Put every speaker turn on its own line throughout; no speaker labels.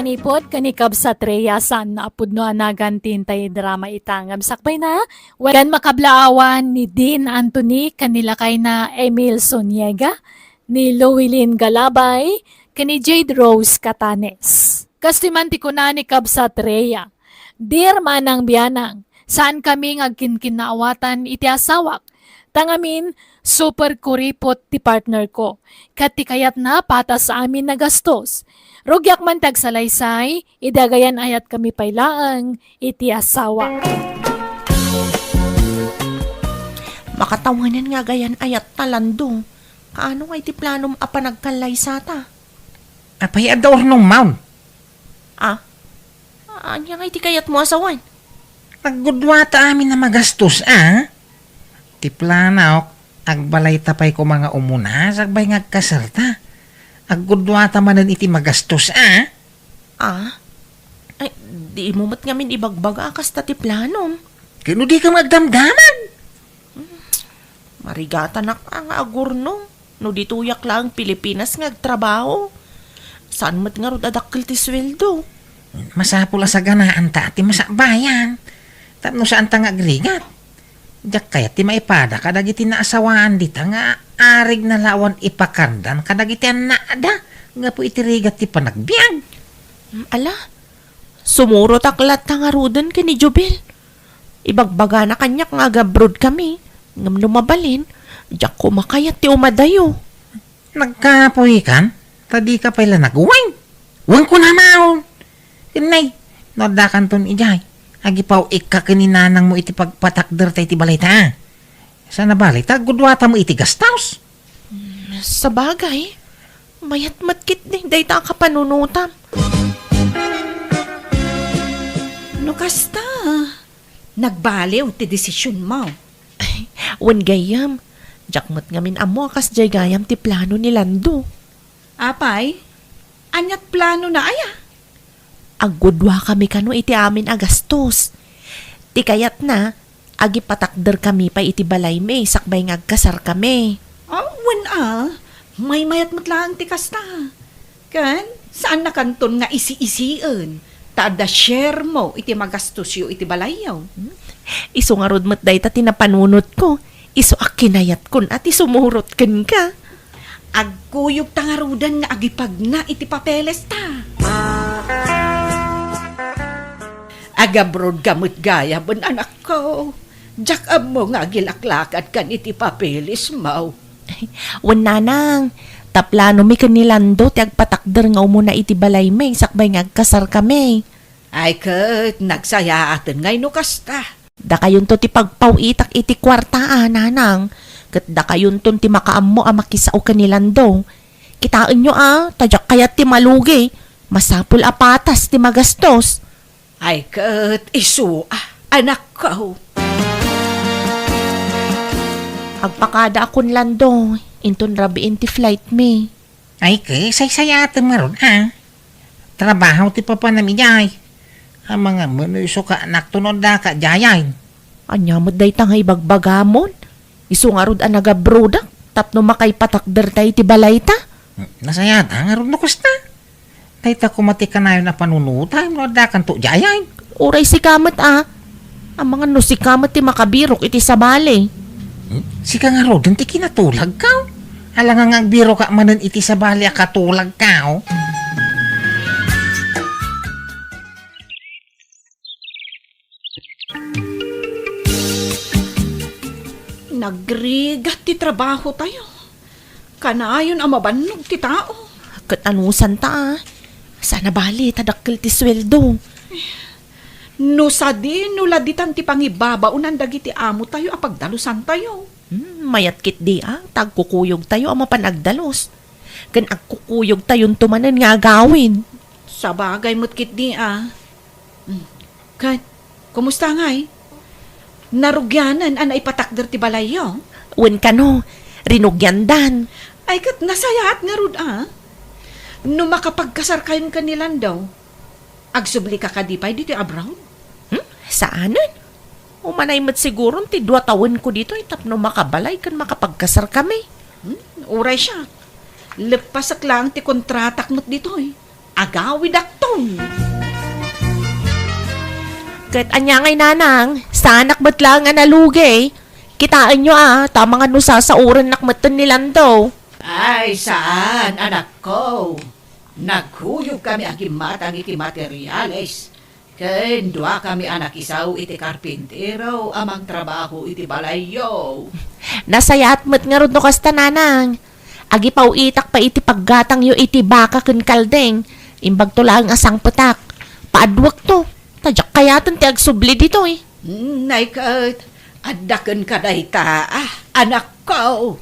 manipod kanikab sa treya saan na apudno anagan tintay drama itangam sakbay na wagan makablaawan ni Dean Anthony kanila kay na Emil Soniega ni Llewellyn Galabay kani Jade Rose Catanes. Kastimanti ko na ni kab sa treya. Dear manang biyanang, saan kami ngagkinkinawatan iti asawak? Tangamin, super kuripot ti partner ko. Kati kayat na patas sa amin na gastos. Rugyak man tagsalaysay, idagayan ayat kami pailaang iti asawa.
Makatawanan nga gayan ayat talando. Kaano nga iti planom apanagkalay sata?
Apay ador nung maun.
Anya nga iti kayat mo asawan?
Naggudwata amin na magastos, Ti planaok, agbalay tapay ko mga umuna, sagbay ngagkaserta. Aggudwata manan iti magastos,
Ay, di mo mat ngamin ibagbaga kas ti planom.
Kano di ka magdamdaman?
Marigata na ang agurno. No dituyak lang Pilipinas ngagtrabaho. Saan mat nga rod adakil ti sweldo?
Masapula sa ganaan ta, ti masabayan. Tapno saan ta ngagrigat? Diyak kaya ti maipada kadagiti naasawaan dita nga arig na lawan ipakandan kadagiti naada nga po itirigat ti panagbiag.
Ala, sumuro taklat nga rudan ka ni Jubel. Ibagbaga na kanyak nga agabrod kami. Ngam lumabalin, diyak ko makayat ti umadayo.
Nagkapoy kan? Tadi ka pala nagwang. Wang ko na maon. Inay, nadakan ton ijay. Agipaw ikakininanang mo iti pagpatakder tayo iti balita. Sana balita, gudwata mo iti gastaws.
Sa bagay, mayat matkit din day ta kapanunutam.
No kasta, nagbaliw ti desisyon mo.
Wan gayam, jakmat ngamin amo akas jay gayam ti plano ni Lando.
Apay, anyat plano na aya.
Agudwa kami kano iti amin agastos. Ti kayat na, agi patakder kami pa iti balay may sakbay ngagkasar kami.
May mayat matlaang ti kasta. Kan, saan na kanton nga isi-isian? Tada share mo iti magastos yu iti balayaw.
Iso nga rod matday ta tinapanunot ko. Iso akinayat kun at isumurot kan ka.
Agkuyog tangarudan nga agipag na iti papeles ta. Agabrod gamot gaya bon anak ko. Diyak mo nga gilaklakad kan iti papeles mo.
Wan nanang, taplano mi kanilando ti agpatakder nga umuna iti balay may sakbay ngagkasar kami.
Ay kat, nagsaya atin ngay no kasta.
Da kayon to ti pagpawitak iti kwarta nanang. Kat da kayon to ti makaammo makisao kanilando. Kitaan nyo tadyak kayat ti malugi. Masapul apatas ti magastos.
Ay kat, isu anak ko.
Agpakada akon lando, inton rabiin ti flight me.
Ay kay, saysayatan maron, Trabaho ti papanamijay. Ang mga manuiso ka anak tunod da ka jayay.
Anya mo day tanga ibagbagamon. Isu nga rod anagabrodak, tapno makay patakder tayo ti balay ta.
Nasayata nga ron nukusta. Tayta kumati ka na yun na panunutay mo da kanto jayay.
Uray si kamat Ang mga no si kamat ti makabirok iti sabali.
Sika nga ron, ti kinatulag ka. Alang nga biro ka manan iti sabali akatulag ka.
Nagrigat ti trabaho tayo. Kanayon ang mabanog ti tao.
Kat anusan ta Sana bali tadakkel ti sweldo.
No sadi, no laditan ti pangibabaunan dagiti amo tayo apagdalusan tayo.
Mayat kit di tagkukuyog tayo ang mapanagdalos. Kan agkukuyog tayon tumanan nga gawin.
Sa bagay mo't kit di Kan, kumusta ngay? Narugyanan an ipatakder ti balayo?
Wen kano, rinugyandan.
Ay kat nasayaat nga rud No makapagkasar kayon kanilan daw, agsubli ka kadipay dito abroad?
Saanan? Umanay mat siguro ti 2 taon ko dito tapno makabalay kan makapagkasar kami.
Uray siya. Lepasak lang ti kontratak mo't dito agawid akton.
Kat anya ngay nanang, sa anak ba't lang nga nalugi? Kitaan nyo tama nga no sasauran nakmatan nilan daw.
Ay, saan, anak ko? Naghuyog kami agimatang iti materyales. Kendwa kami anak isaw iti karpintero, amang trabaho iti balayo.
Nasayat mo't nga ron no kasta nanang. Agi paw itak pa iti paggatang yo iti baka ken kaldeng. Imbag to lang asang petak. Paadwak to. Tadyak kayatan ti agsubli dito eh.
Naikat, adaken ka dayta, anak ko.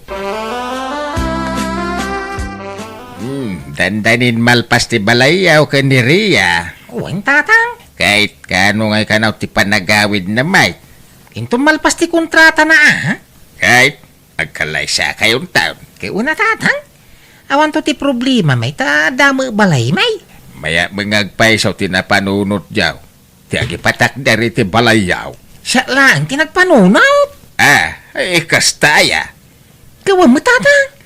Dandanin malpas ti balayaw ka ni Ria. Uwing tatang. Kahit kano ngay kanaw ti panagawid na may. Into malpas ti kontrata na Kahit agkalay siya kayong taon. Kaya una tatang. Awan to ti problema may ta damo balay may. Maya mangagpaisaw ti napanunot jaw. Ti agipatak dari ti balayaw. Siya lang ti nagpanunot. Kastaya. Kawan mo tatang.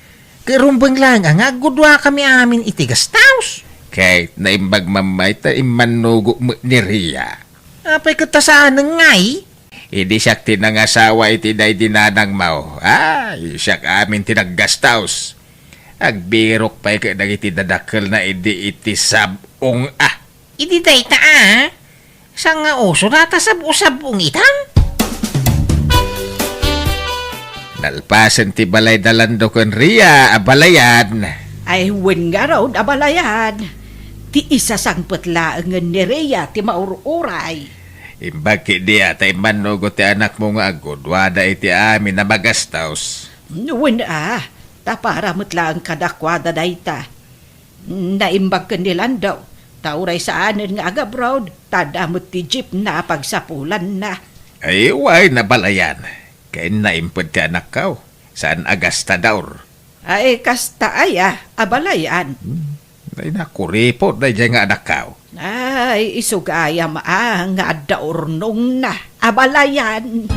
Karumbang lang ang agudwa kami amin iti gastaus. Kahit naimbag mamay ta imanugo mo ni Ria. Apay katasaan ng ngay. Hindi siya tinangasawa iti day dinanang mau. Siya amin tinaggastaus. Agbirok pa'y ka iti dadakil na iti sabong Idi day ta Sa nga oso nata sabong itang. Nalpasan ti balay dalando kon Ria, abalayan.
Ay, wen nga raw, abalayan. Ti isa sang putlaang ni Rhea, ti maururay.
Imbag ki di atay manugo ti anak mo nga agod, wada iti amin na magastaus.
Wen ta para mutlaang kadakwada dayta. Naimbag ka nilan daw. Tauray saanin nga agabroad, tadamot ti jeep na pagsapulan na.
Ay, way nabalayan. Kaya naimpod ti anak kaw. Saan agasta daw?
Ay, kasta abalayan.
Ay, nakuripot na dyan nga anak kaw.
Ay, isugaya nga daurnong na, abalayan.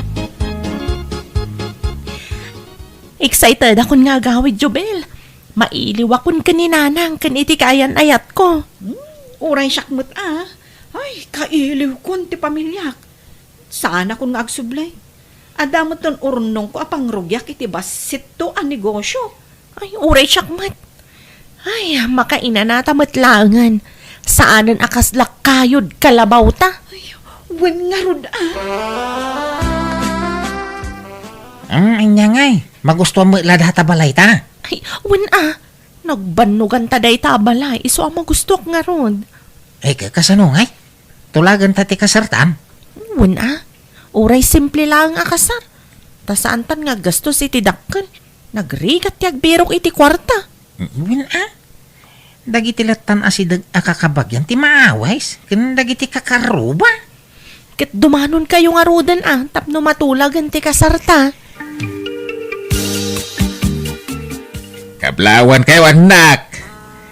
Excited akon nga gawid Jobel. Mailiw akon kaninanang kan iti kayan ayat ko.
Uray syakmut Ay, kailiw kon ti pamilyak. Saan akong nga agsublay? Adamot ton urnong ko apang rugyak iti basit to ang negosyo.
Ay, uray syakmat. Ay, makaina na tamatlangan. Saanan akaslak kayod kalabaw ta?
Ay, wen nga rod
Anya ngay. Magustuhan mo iladhata balay ta.
Ay, wen nagbanugan ta day tabalay. Iso ang magustok nga ron.
Ay, kasano ngay? Tulagan ta ti kasartan.
Wen uray simple lang akasar. Tasaan tan nga gastos iti dakkel. Nagrigat ti agbirok iti kwarta.
Win dagiti latan asidag akakabagyan ti maaways. Kin dagiti kakaruba.
Ket dumanon kayo nga rodan tapno matulagan ti kasarta.
Kablawan kayo anak.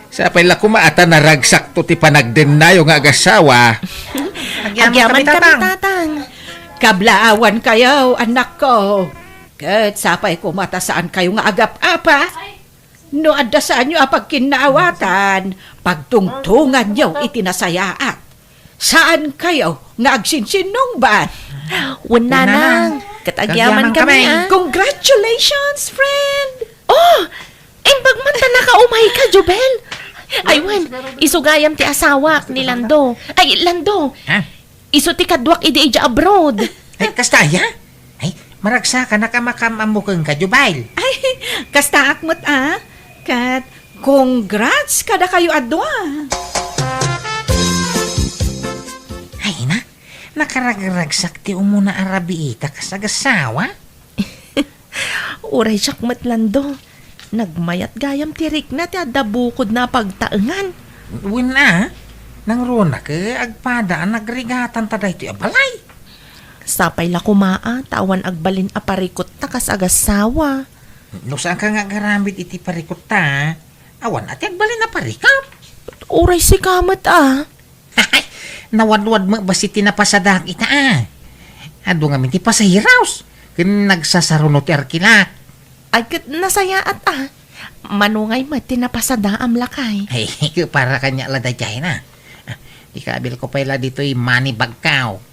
Sa pala kumaata na ragsak to ti panagden na yung agasawa.
Agyaman kami tatang.
Kablaawan kayo, anak ko. Kat sapay ko mata saan kayo nga agap-apa. No adda saan nyo apag kinaawatan, pagtungtungan nyo itinasayaat. Saan kayo nga agsinsinong ba?
Wananang, katagyaman kami
Congratulations, friend!
Oh, imbag man ta nakaumay ka, Jobel. Aywan, isugayam ti asawak ni Lando. Ay, Lando. Iso ti kadwak idi ija abroad.
Ay, kastaya? Ay, maragsa ka nakamakamamukang ka, Jubail.
Ay, kasta akmot Kat, congrats kada kayo adwa.
Ay na, nakaragragsak ti umuna arabiita kasagasawa.
Uray siyak Lando. Nagmayat gayam tirik na ti adabukod na pagtaengan.
Win nang runa ke agpada nagrigatan taday ti abalay.
Sapay la kumaa, tawan agbalin aparikot ta kasagasawa.
No saan ka nga garambit iti parikot ta? Awan ati agbalin na parikap.
Uray si kamat
Nawadwad mo basi tinapasadak ita Ado nga minti pasahiraos. Kin nagsasarunot ti arkila.
Ay kat nasaya at manungay mo, tinapasadaam lakay.
Ay, para kanya la dayjay na. Ikabil ko pala dito yung money bag kao.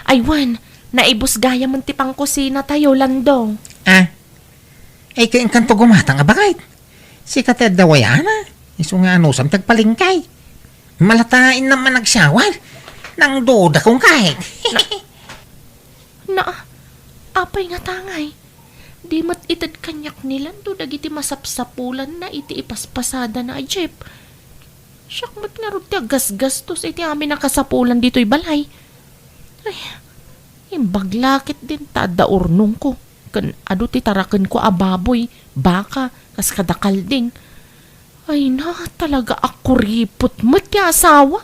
Aywan, naibus gaya mo tipang kusina tayo, Landong.
Ay, kaya kanto gumatang abagay. Si Kated dawayana. Iso nga ano, samtag palingkay. Malatain naman nagsawal. Nang duda kong kahit.
Apay nga tangay. Di mat itad kanyak nilan do dagiti masapsapulan na iti ipaspasada na jeep. Siyak mat nga ron ti gasgastos iti amin nakasapulan dito'y balay. Ay, imbaglakit din tada urnong ko. Kan ado ti taraken ko ababoy, baka, kas kadakalding. Ay na, talaga ako ripot mat ti asawa.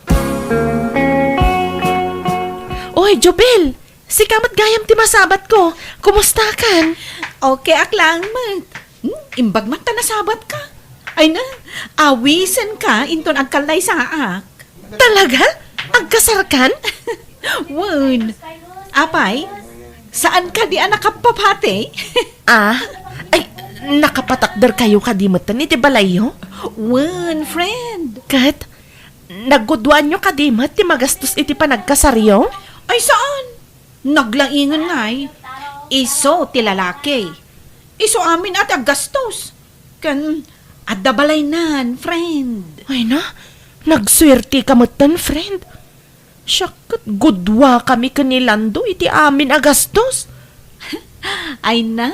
Oy, Jobel! Si kamat gayam ti masabat ko. Kumusta kan?
Okay, aklang mat. Imbag mat ta nasabat ka. Ay na, awisan ka inton agkalay sa aak.
Talaga? Agkasarkan?
Wan. Apay, saan ka di anak kapapate?
Ay, nakapatakder kayo kadimatan iti balayo?
Wan, friend.
Kat, nagudwan nyo kadimat ti magastos iti panagkasaryo?
Ay, saan? Naglaingan nga'y. Iso ti lalaki. Iso amin at aggastos. Kan, adabalay nan, friend.
Ay na, nagswerte kamatan, friend. Siyakat, gudwa kami kanilando iti amin agastos.
Ay na,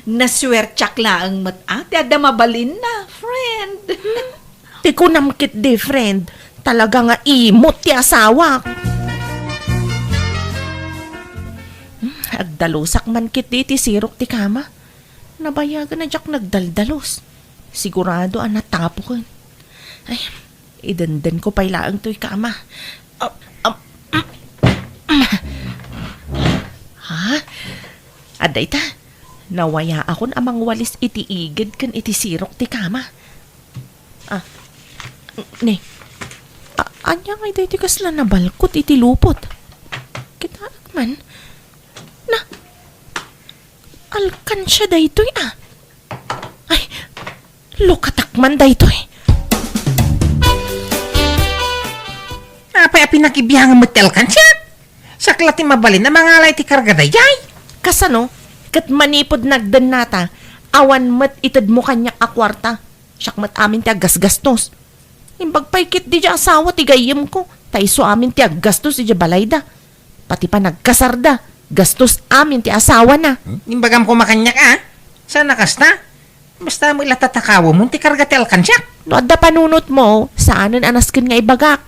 naswertsak laang mat ate at mabalin na, friend.
Ti ko namkit di, friend. Talaga nga imot ti asawa. Agdalusak man kit di ti sirok ti kama. Nabayagan na jak nagdaldalos. Sigurado ang natapo ko. Ay, idandan ko pailaang to'y kama. Ha? Aday ta, nawaya akon amang walis iti igid kan iti sirok ti kama. Ne, anya nga iti kasla na balkot iti lupot. Kita man, na, alkansya daytoy Ay, lukatakman daytoy.
Apay pinakibiyang motel kan siya. Sakla ti mabalin na mga alay ti karga dayjay.
Kasano, kat manipod nagdan nata, awan mat itad mo kanyak akwarta. Siyak mat amin ti aggasgastos. Imbagpaykit di dya asawa ti gayem ko. Taiso amin ti aggastos di dya balayda. Pati pa nagkasarda. Gastos amin ti asawa na.
Imbagam ko makanyak Saan nakasta? Basta mo ilatatakawa mo ti karga ti alkansyak.
No adda panunot mo, saanan anaskin nga ibagak.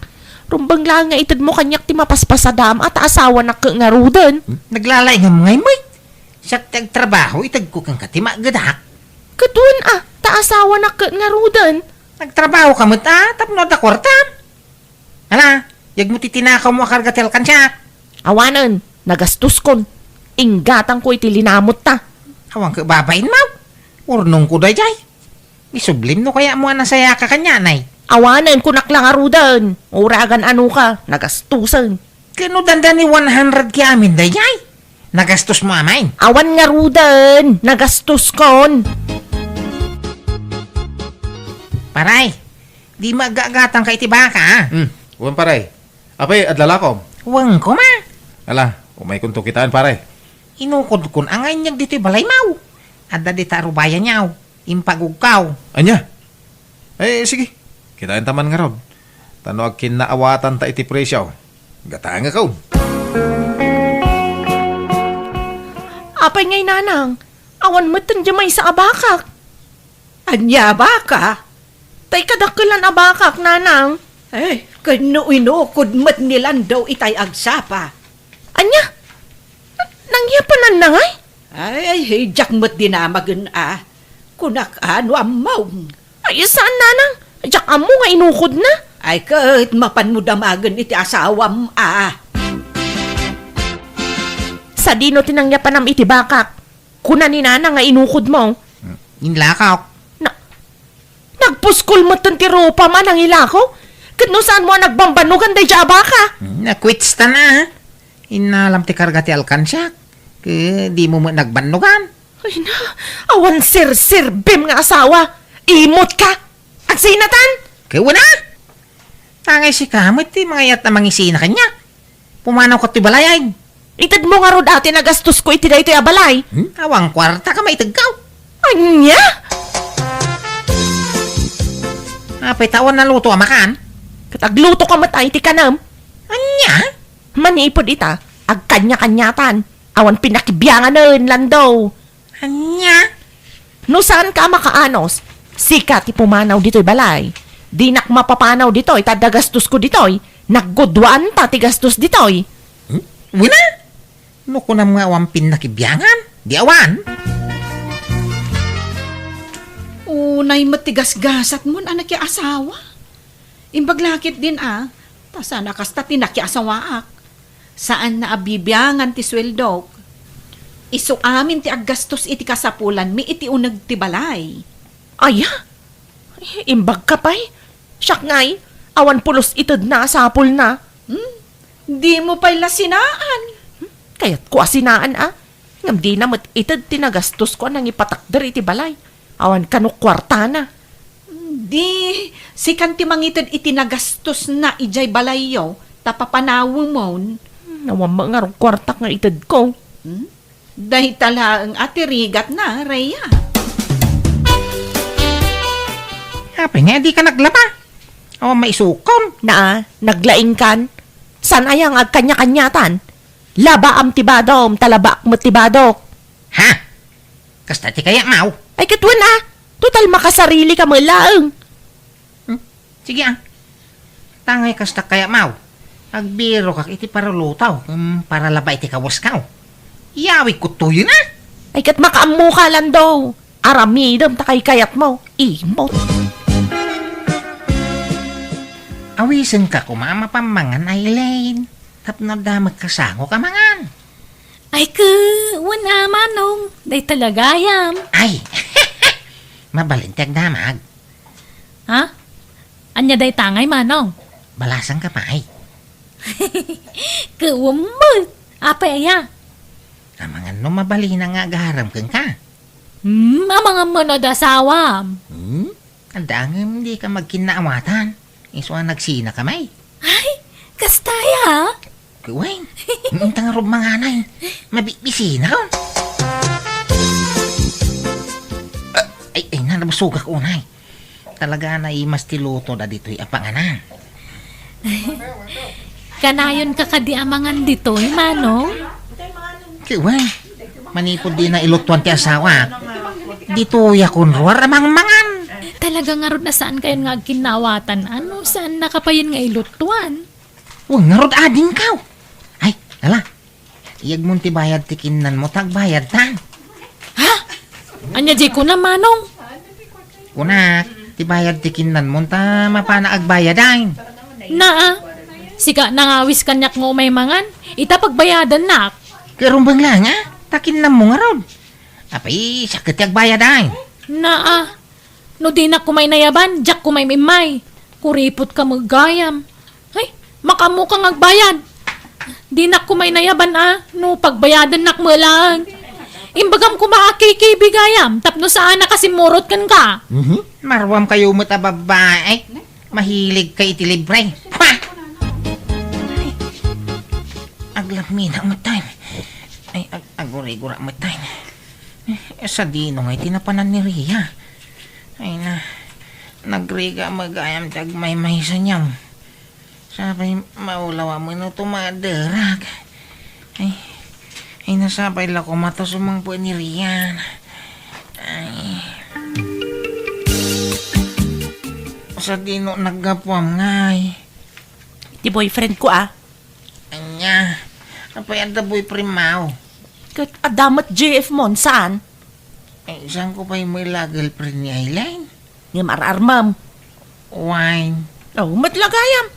Rumbang lang nga itad mo kanyak ti mapaspasadam at asawa na nga rudan.
Naglalay nga mga imoy. Siyak tagtrabaho, itag ko kang katima gadak.
Kadun ta asawa na nga rudan.
Nagtrabaho ka mo tapno da kwartam. Hala, yag mo titinakaw mo karga ti alkansyak.
Awanan, nagastos kon. Inggatang ko iti linamot ta.
Awang ka babain mo. Urnong ko dayjay. Isublim no kaya mo anasaya ka kanya, nay.
Awanan ko naklang arudan. Uragan ano ka, nagastusan.
Kano danda ni 100 ki amin dayjay. Nagastos mo amay.
Awan nga rudan, nagastos kon.
Paray, di magagatang ka iti baka
Uwan paray. Apay, adlalakom.
Huwag ko ma.
Ala, umay kunto kitaan paray.
Inukod kun angay niyag dito balay mau. Adda di tarubayan niyaw. Impagugkaw.
Anya? Sige. Kitaan taman nga ron. Tano ag kinaawatan ta iti presyaw. Gataan nga kaun.
Apay ngay nanang, awan matan may sa abakak.
Anya ba ka?
Tay kadakilan abakak, nanang.
Eh, kano inukod mat nilan daw itay agsapa.
Anya? Nangyapanan na ngay?
Ay, hijak mat dinamagan Kunak ano amaw.
Ay, saan nanang? Diyak amo nga inukod na.
Ay, kahit mapan mo damagan iti asawam
Sa dino tinangyapan am iti bakak. Kuna ni nanang nga inukod mo.
Inlakaw.
Nagpuskol mo ti rupa man ang ilako. Kano saan mo nagbambanugan day dya baka?
Nakwits ta na Inalam ti karga ti alkansyak. Di mo mo nagbanugan.
Ay na, awan sir-sirbim nga asawa. Imot ka. Agsinatan.
Wala. Tangay si kamot ti mga yat na mangisina kanya. Pumanaw ka ti balayay.
Itad mo nga ro dati na gastos ko iti daytoy abalay.
Awang kwarta ka maitagaw.
Anya?
Apay tawon na luto amakan.
Katagluto ka matay ti kanam.
Anya?
Manipod ita, agkanya-kanyatan. Awan pinakibyangan nun, Lando.
Anya?
No saan ka makaanos? Sika ti pumanaw dito'y balay. Di nak mapapanaw dito'y, tadagastos ko dito'y. Naggudwaan ta ti gastos dito'y.
Wala. No ko na mga awang pinakibyangan. Di awan.
Unay matigas-gasat mo, anak ya asawa. Imbaglakit din tasana kasta tinakyasawaak. Saan na abibiyangan ti sweldok? Isu amin ti aggastos iti kasapulan mi iti unag ti balay.
Aya, imbag ka pa'y. Siyak nga'y, awan pulos itod na sapul na.
Di mo pa'y lasinaan.
Kaya't ko asinaan Ngam di na mat itod tinagastos ko nang ipatakder iti balay. Awan kanok kwarta na.
Di, si kanti mangitid itinagastos na ijay balayo, tapapanawo mo.
Nawan mga rong kwartak nga itod ko.
Dahil tala ang atirigat na, Rhea.
Apay nga di ka naglaba. O maisukon.
Na, naglaing kan. San ayang agkanya-kanyatan? Laba am tibadom, talabak mo tibadok.
Ha? Kasta ti kaya mau.
Ay katwan total makasarili ka mo laeng.
Sige Tangay kasta kaya mau. Agbiro kak iti parulutaw. Para laba iti kawas kao. Yawi ko tuyo na.
Ay kat makaamu ka lang daw. Aramidam takay kayat mo. Imot.
Awisan ka kumama pamangan Aileen. Tapno da magkasango ka mangan.
Ay wala manong. Day talagayam.
Ay, mabalintag damag.
Ha? Anya day tangay manong.
Balasan ka pa ay.
Kuwamot. Apay aya.
Amangan no mabali na nga agaharam kang ka.
Amang munod asawam.
Andang hindi ka magkinaawatan. Iswa nagsina ka may.
Ay, kastaya.
Kuwain, intang rob mga anay. Mabibisina ko. Ay, nanabusuga ko unay. Talaga na mas tiluto na dito'y apanganan.
Kanayon ka kadi amangan dito, manong.
Kuwain, manipod din na ilutuan ti asawa. Dito yakon ruwar amang mangan.
Talaga nga ron na saan kayo nga kinawatan? Ano, saan nakapayin nga ilutuan?
Huwag nga rod ading kaw. Ay, ala. Iyag mo ti bayad tikinan mo, tagbayad ta.
Ha? Anya di ko na, manong.
Kuna, ti bayad tikinan mo, ta mapana agbayad ay.
Sika nangawis kanyak nga umay mangan. Itapagbayadan nak.
Karumbang lang takinan mo nga rod. Apay, sakit ti agbayad ay.
No di na kumay nayaban, jak kumay mimay. Kuripot ka magayam. Ay, makamu kang agbayad. Di na kumay nayaban no pagbayadan nak mo lang. Imbagam kumaakiki bigayam, tapno saan na kasi murot kan ka.
Marwam kayo mo ta babae. Mahilig kay iti libre. Ha! Aglamin ang matay. Ay, agurigura matay. Sa dino nga tinapanan ni Ria. Ay na, nagriga magayam tag may sa niyam. Sabay maulawa mo no tumadarag. Ay nasabay la ko mata sumang po ni Rian. Ay. Sa dino naggapuam ngay.
Di boyfriend ko
Anya, apay ang daboy primaw.
Kat adamat JF mon saan?
Ay, saan ko pa yung may girlfriend ni Aileen?
Nga mararmam.
Wine.
Oh, matlagayam.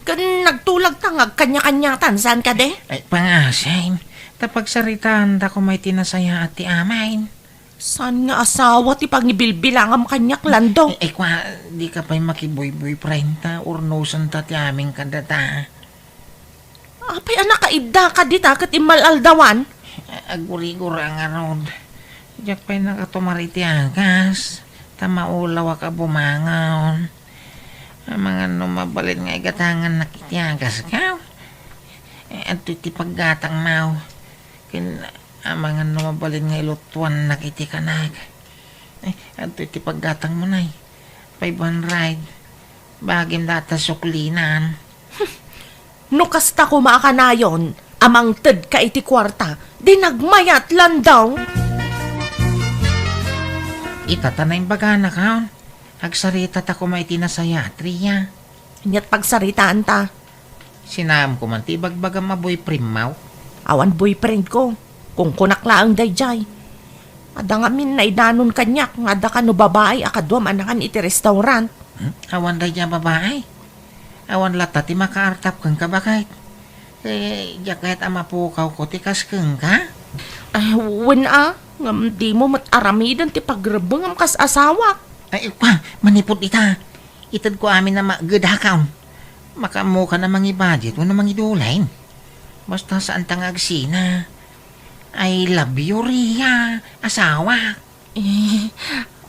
Kan nagtulag tangag kanya-kanyatan saan ka de?
Ay, pangasim. Tapag saritaan ta ko may tinasaya at ti amain.
Saan nga asawa ti pangibilbilangam kanyak lando?
Ay, kwa, di ka pa'y makiboy-boyfriend ta, urnosan ta ti aming kadata.
Apay anak kaida ka dita kat imalaldawan?
aguri-gura nga ron. Diyak pa'y nakatumariti agas. Tamaulaw ka bumangaon. Ang mga numabalin nga igatangan nakitiagas ka. At iti paggatang mau. Ang mga numabalin nga ilutuan nakiti kanag. At iti paggatang mo na 500. Bagim data suklinan.
No kasta ko maakanayon, amang ted ka iti kwarta, di nagmayat lang daw.
Itatanay bagana ka. Agsarita ta ko maiti na sayatri
Nyat pagsaritaan ta,
Sinam ko man ti bagbagam maboy primaw.
awan boyfriend ko, kung kunaklaang dayjay. Ada nga min na idanon kanyak, nga da ka no babae, akadwam anakan iti restaurant.
Awan da dya babae. Awan lata ti makaartap kang kabakay. Diya kahit amapukaw ko ti kaskeng ka.
Ay, ngam di mo mataramidan ti pagrebeng am kas asawa.
Ay pa, manipot ita. Itad ko amin na magudakaw. Makamu ka na mangi budget mo na mangi dulain. Basta saan tangagsina. I love you, Ria. Asawa.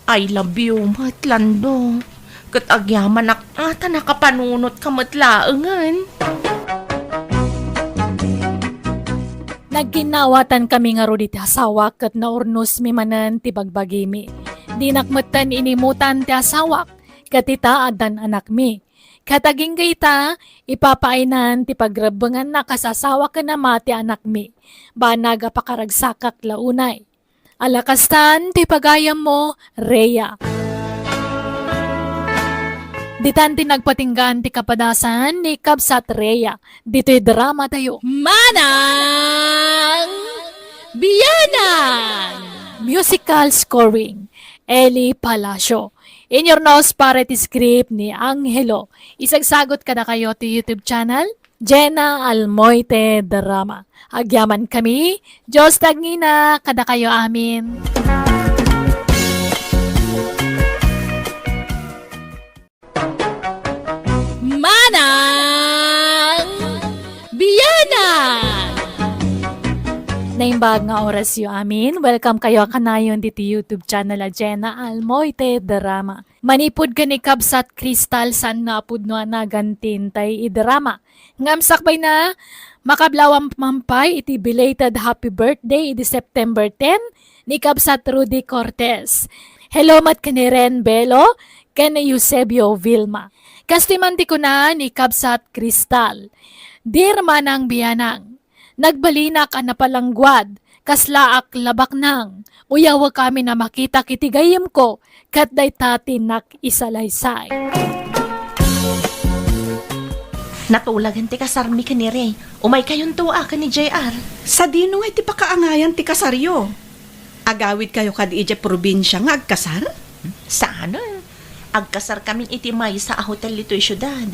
I love you, matlando. Kat agyaman ata nakapanunot ka matlaengan.
Nagginawatan kami nga ro di ti asawak kat naurnos mi manen ti bagbagimi. Di nakmatan inimutan ti asawak kat ita adan anak mi. Kataging gayta, ipapainan ti pagrebengan na kasasawa ka na mati anak mi. Banaga pakaragsakak launay. Alakastan ti pagayam mo, Rhea. Ditan ti nagpatinggan ti kapadasan ni Kabsat Rhea. Dito'y drama tayo. Manang Biyanan! Musical scoring. Eli Palacio. In your nose para ti script ni Angelo. Isagsagot ka na kayo ti YouTube channel, Jenna Almoite Drama. Agyaman kami, Diyos tagngina, kada kayo amin. Manang Biyanan! Naimbag nga oras yu amin. Welcome kayo kanayon dito YouTube channel a Jenna Almoite Drama. Manipod ka ni Kabsat Crystal san na apudno na gantintay idrama. Ngamsakbay na makablawang mampay iti belated happy birthday iti September 10 ni Kabsat Rudy Cortez. Hello mat kaniren Belo ken Eusebio Vilma. Kastimanti ko na ni Kabsat Crystal. Dear Manang Biyanang, nagbalinak na palangguad, kaslaak labak nang, uyawa kami na makita kitigayim ko, kat day tatin nak isalaysay.
Natulagan ti kasarmi ka ni Ray. Umay kayon tuwa ka ni JR.
Sa dino nga iti pakaangayan ti kasaryo. Agawid kayo kad ije probinsya nga agkasar?
Sana? Agkasar kami iti may sa hotel ito'y syudad.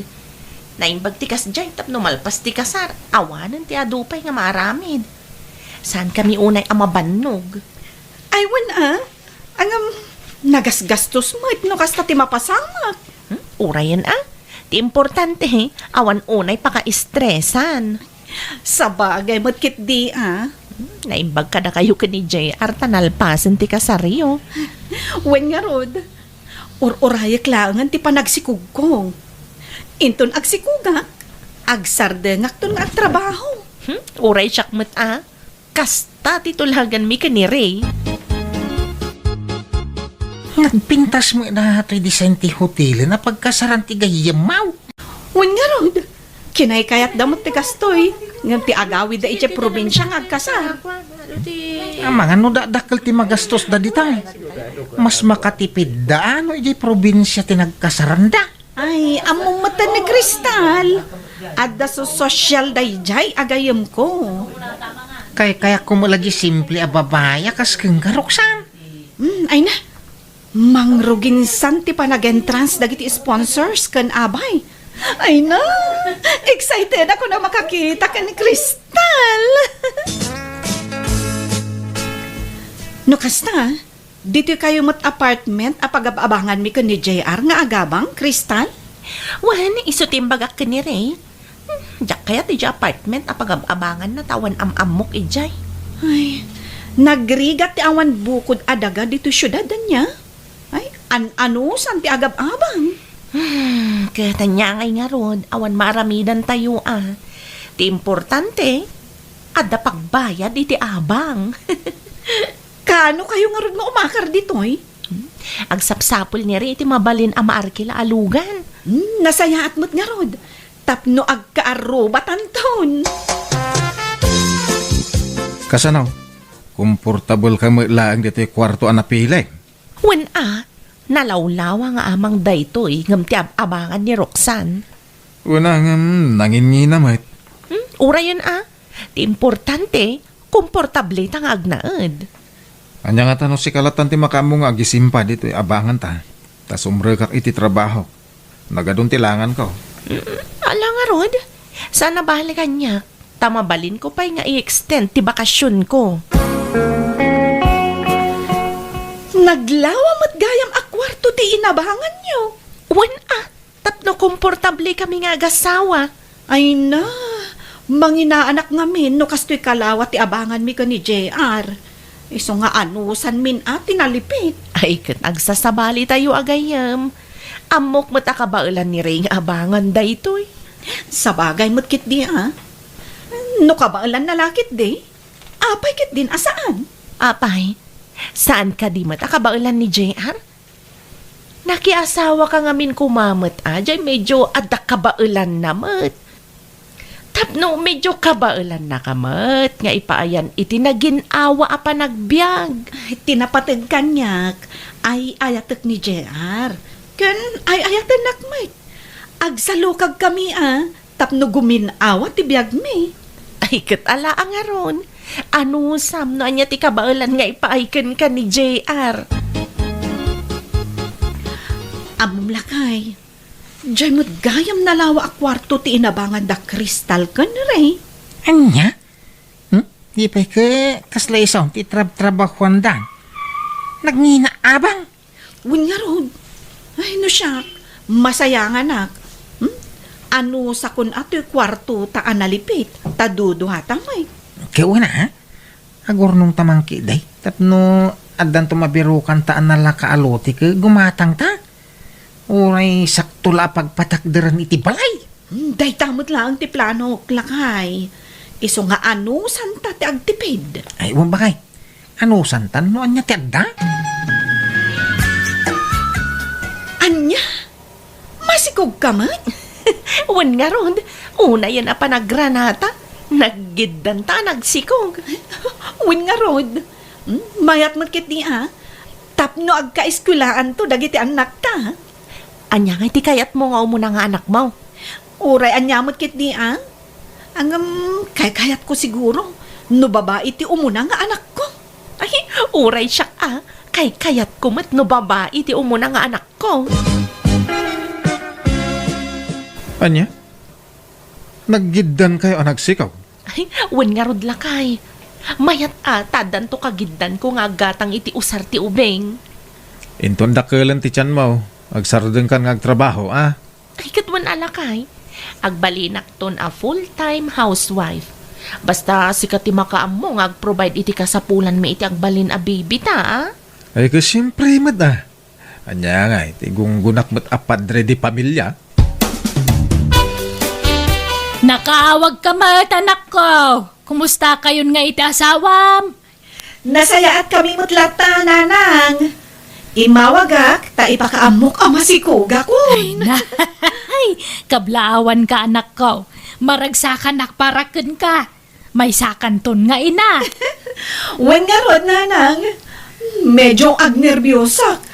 Naimbag ti kasjay tapno malpas ti kasar. Awanan ti adupay nga maramid. Saan kami unay amabannog?
Ay, angam, nagasgastos mo no kasta ti mapasamak.
Urayan Ti importante awan unay paka-estresan.
Sa bagay, matkit di
Naimbag ka na kayo ka ni JR tanalpasan ti kasaryo.
Wen nga rod, urayak langan ti panagsikug ko. Inton agsikugak, agsardengak ton nga agtrabaho.
Uray syakmat Kasta titulagan mi ka ni Ray.
Nagpintas mo na ito'y design ti hotel na pagkasaran ti gayamaw.
Wen nga rod, kinay kayat damot ti kastoy, ngan ti agawid da ije probinsya nga agkasar.
Ang mga no dakal ti magastos da ditay. Mas makatipid da ano ije probinsya ti nagkasaran da.
Ay, among mata ni Kristal. Adda so social dayjay agayam ko.
Kaya kumulagi simple a babaya kas keng karuksan.
Ay na, mangruginsan ti panag-entrance dagiti sponsors kan abay. Ay na, excited ako na makakita ka ni Kristal. No kasta, dito kayo mat apartment apag-abangan mi ka ni JR nga agabang, Kristal?
Wan, isutimbagak ka ni Ray. Diyak kaya ti apartment apag-abangan na tawan amok ijay.
Ay, Nagrigat ti awan bukod adaga dito syudad niya. Ay, ano san ti agab-abang?
Kaya niya ngay nga rod, awan maramidan tayo Ti importante, ada pagbayad iti abang.
Kano kayo nga rin mo umakar dito eh?
Agsapsapol ni iti mabalin a maarkila alugan.
Nasaya at mo't nga rod. Tapno agkaaroba tanton.
Kasanaw, komportable ka mo lang dito yung kwarto anapilay.
Wen nalawlawa nga amang daytoy ngamti abangan ni Roxanne.
Unang nangin namat.
Ura yun Ti importante, komportable tang agnaed.
Anya nga tanong si kalatan ti makamu nga agisimpa dito abangan ta. Tas umrekak iti trabaho. Nagadun tilangan ko.
Ala nga rod, sana balikan niya. Tamabalin ko pa nga i-extend ti bakasyon ko.
Naglawa mat gayam a kwarto ti inabangan nyo.
Wen tapno komportable kami nga agasawa.
Ay na, manginaanak ngamin no kastoy kalawa ti abangan mi ka ni JR. Iso nga anusan min tinalipit.
Ay, kat agsasabali tayo agayam. Amok matakabaulan ni Ring abangan daytoy.
Sa bagay mo't kit di No kabaalan na lakit di. Apay kit din asaan?
Apay, saan ka di matakabaulan ni JR? Nakiasawa ka ngamin kumamot Jay medyo adak kabaulan namat. Tapno medyo kabaulan na kamat nga ipaayan iti naginawa apa nagbiag.
Tinapatid kanyak ay ayatek ni JR. Ken ay ayaten nakmay. Agsalukag kami tapno guminawa ti biag mi.
Ay katala ang aron. Ano sam no anya ti kabaulan nga ipaayken ka ni JR.
Amom lakay. Diyay mo't gayam nalawa a kwarto ti inabangan da kristal kan ray.
Anya? Di pa ka kasla isaw ti trabahuan dan. Nagngina abang.
Win nga rod. Ay no siya, masaya nga nak. Ano sa kun ato kwarto ta analipit, ta duduhatang may.
Kaya na Agor nung tamangki day. Tapno adan tumabirukan ta anala kaaloti ka gumatang ta. Uray sakto la pagpatakderan iti balay.
Day tamot lang ti plano klakay. Iso nga ano santa ti agtipid.
Ay, wang bakay. Ano santan no anya ti adda?
Anya? Masikog ka man?
Wan nga ron, una yan apa naggranata. Naggiddan ta, nagsikog.
Win nga rod. Mayat magkit ni Tapno agkaiskulaan to dagiti anak ta.
Anya nga iti kayat mo nga umuna nga anak mo.
Uray anyamot kit ni Ang kayat ko siguro. No babae ti umuna nga anak ko.
Ay, uray siya kayat ko mat no babae ti umuna nga anak ko.
Anya? Naggiddan kayo nagsikaw.
Ay, wan nga rod lakay. Mayat tadan to kagiddan ko nga gatang iti usar ti ubeng.
Inton dakelan ti tiyan mo. Agsardeng kan nga agtrabaho,
Ay, katwan alakay. Agbalinak ton a full-time housewife. Basta sikat ti makaam mo nga agprovide iti kasapulan mi iti agbalin a baby ta,
Ay, kasi siyempre, mad Anya nga, iti gunggunak mat apadre di pamilya.
Nakaawag ka mat, anak ko. Kumusta kayon nga iti asawam?
Nasaya at kami mutlata, nanang. Imawagak, ta ipakaamok ang masikuga ko.
Ay, kablaawan ka, anak ko. Maragsakan nakparaken ka. May sakanton nga ina.
Wen nga rod, nanang. Medyo agnervyosa.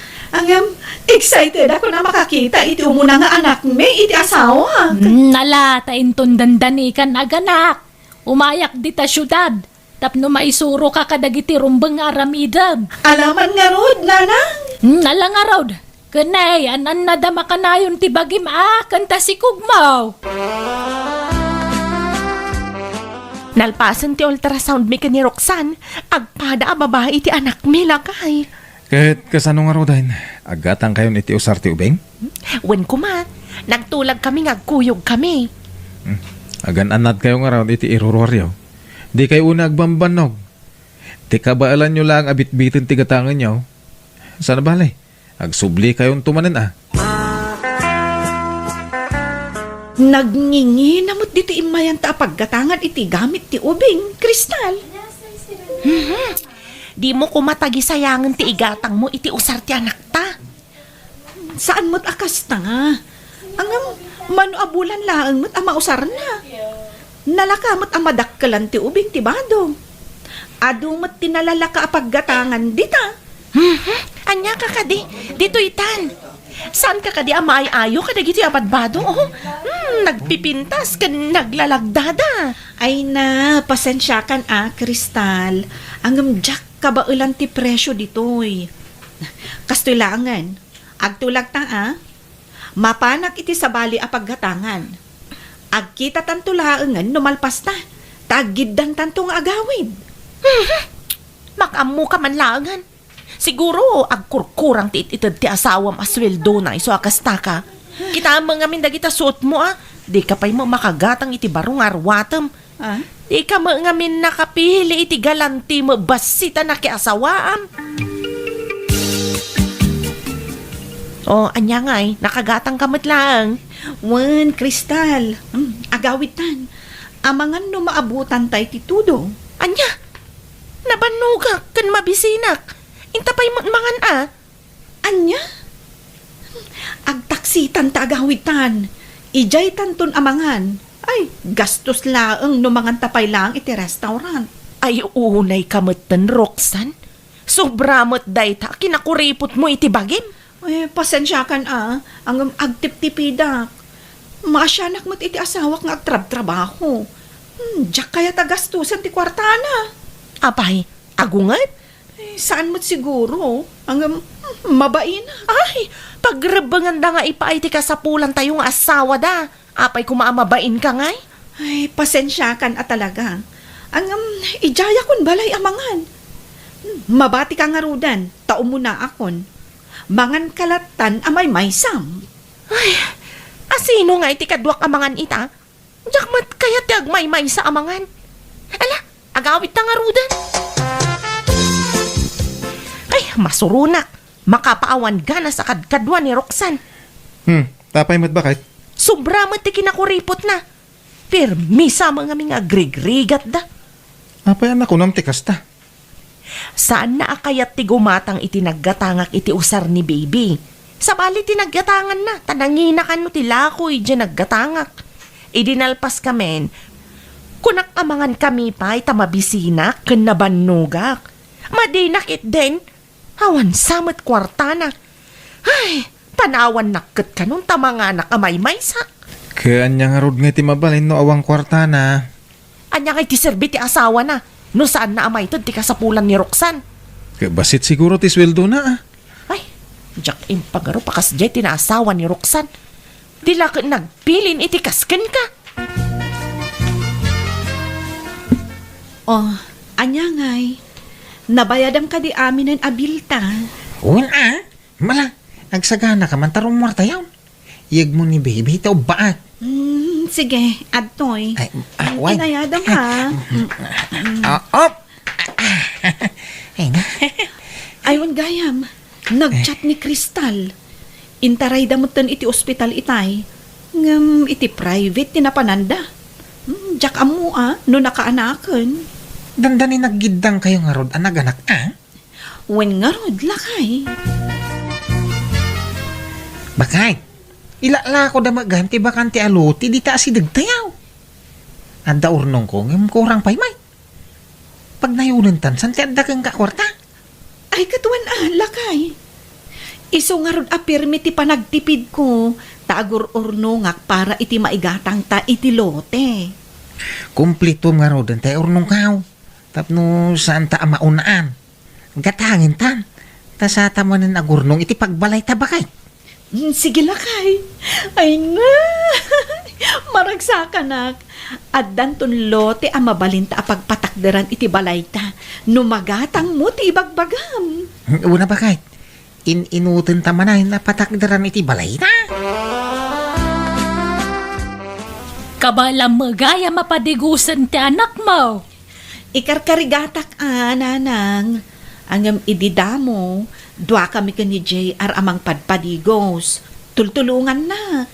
Excited ako na makakita iti umuna nga anak may iti asawa.
Nala, tainton dandani kan aganak. Umayak di ta syudad. Tapno maisuro ka kadagiti rumbeng aramidam.
Alaman nga rod, nanang.
Nala nga raw. Kanay, anan nadama ka na yun ti bagim kanta si Kugmaw.
Nalpasan ti ultrasound mi ni Roxanne. Agpada babae iti anak mi lakay.
Kahit kasano nga rodahin, agatang kayo iti usar ti ubeng?
Wen kuma, nagtulag kami ngagkuyog kami.
Agan anad kayo nga raw iti irororyo. Di kayo una agbambanog. Ti kabaalan nyo lang abit-bitin ti gatangan nyo. Sana balay? Agsubli kayong tumanan
Nagngingi namot dito imayan ta paggatangan iti gamit ti ubing, Kristal.
Di mo kumatagi sayangan ti igatang mo iti usar ti anak ta.
Saan mo't akas ta? Ang mano abulan laang mo't amausar na. Nalakamot amadakkalan ti ubing ti badong. Adu mo't tinalalaka apaggatangan dita.
Anya ka kadi, dito itan. Saan ka kadi amay-ayo kadagiti abadbado? Oh, nagpipintas ka naglalagdada.
Ay na, pasensya kan Kristal. Ang jak kabaulan ti presyo ditoy. Kastulangan, agtulag ta mapanak iti sabali apaggatangan. Agkita tanto laangan numalpas ta. Tagiddan tanto nga agawid.
Makamu ka man langan. Siguro agkurkurang ti itid ti asawam asweldo na iso akasta ka. Kita mga mindagita suot mo Di ka pa'y mo makagatang iti barong arwatam. Di ka mga min nakapili iti galanti mo basita na kiasawaam. Anya nga'y, nakagatang kamot lang.
Wan, Kristal. Agawitan. Amangan no maabutan tay ti tudo.
Anya, nabanugak kan mabisinak. Intapay mo mangan
Anya? Agtaksitan ta agawitan. Ijay tanton amangan. Ay, gastos laang no mangan tapay lang iti restaurant.
Ay, unay kamutan, Roxanne. Sobramot day ta, kinakuripot mo iti bagim.
Eh, pasensya kan ang agtip-tipidak. Maasyanak mo't iti asawak nga agtrab-trabaho. Diyak kaya tagastusan ti kwartana.
Apay, agungat?
Eh, saan mo't siguro? Ang mabain.
Ay, pagrebangan da nga ipaay ti kasapulan tayong asawa da. Apay kumaamabain ka ngay?
Ay, pasensya kan talaga. Ang ijaya kon balay amangan. Mabati ka nga rudan, tao mo na akon. Mangan kalatan amay maysam.
Ay, asino nga iti kadwak amangan ita? Jakmat kaya ti agmay-may sa amangan. Ala, agawit na nga rudan. Ay, masurunak. Makapaawan gana sa kadkadwa ni Roxanne.
Tapay mat bakit?
Sobramat ti kinakuripot na. Permisa mga mga agrig-rigat da.
Apay anak ko nam tikas ta.
Saan na akayat ti gumatang iti naggatangak iti usar ni baby? Sabali ti naggatangan na, tananginakan no ti lakoy dyan naggatangak. Idinalpas kamen, kunak amangan kami pa itamabisinak, kanabanugak. Madinak it den, awan samat kwartana. Ay, panawan nakit ka nung tamanganak amay maysak.
Kanya nga rod nga ti mabalin no awang kwarta na.
Anya kay ti serbi ti asawa na, no saan na amay to ti kasapulan ni Roxanne.
Basit siguro ti sweldo na
Ay, jak impagaro pakas jay tinaasawa ni Roxanne. Dila ka nagpilin iti kasken ka.
Anya ngay. Nabayadam ka di amin ang abilta.
Uwan mala, nagsagana ka man tarong muarta yaw. Iyag mo ni baby, ito baat.
Sige, adtoy.
Ay, why?
Inayadam ka.
Op! Ay na.
Aywan gayam. Nagchat ni Kristal. Intaray damutan iti ospital itay. Ngam iti private tinapananda. Jak amu no nakaanakan.
Dandani naggidang kayo nga rod, anak-anak
Wen nga rod lakay.
Bakay, ilala ko da maganti bakanti aluti, di ta si dagtayaw. Anda urnong ko, ngam kurang paymay. Pag nayunan tan, san ti adda kang kakwarta?
Ay katuan lakay. Iso nga rod apirmi ti panagtipid ko. Tagur urnongak para iti maigatang ta iti lote.
Kumplito nga rod, ang tayo urnong kaw. Tapno saan ta amaunaan. Gatangin tan. Ta sa tamanan agurnong iti pagbalay ta bakay.
Sige lakay. Ay na. Maragsakanag. At danton lote ang mabalinta apagpatakderan iti balay ta. Numagatang mo ti ibagbagam.
Una bakay, inutin tamanay na patakdaran iti balay ta.
Kabalang magaya mapadigusan ti anak mo.
Ikarkarigatak nanang. Ang ididamo, dua kami ka ni JR amang padpadigos. Tultulungan na.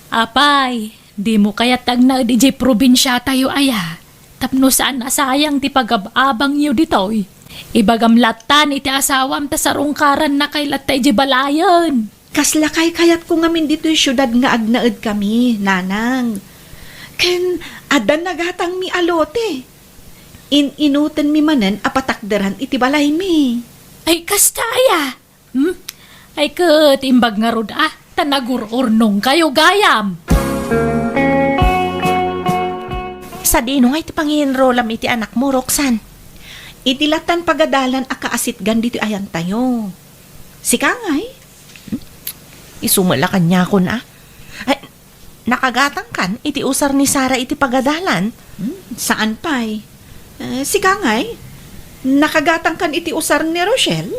Apay, di mo kaya tag na DJ probinsya tayo aya. Tapno saan asayang ti pagababang niyo ditoy. Ibagam latan iti asawam ta sarungkaran na kay latay di balayan.
Kaslakay kayat ko ngamin dito yung syudad nga agnaed kami, nanang. Ken, adan nagatang mi alote. Inutan mi manen apatakderan iti balay mi.
Ay kastaya. Ay ket imbag nga rod tanagururnong kayo gayam.
Sa dino nga iti panginrolam iti anak mo, Roxanne.
Itilatan pagadalan akaasit gan dito ayan tayo. Sika ngay.
Isumala kanya ko na. Ay, nakagatang kan, iti usar ni Sara iti pagadalan.
Saan pa'y? Sika ngay. Nakagatang kan iti usar ni Rochelle?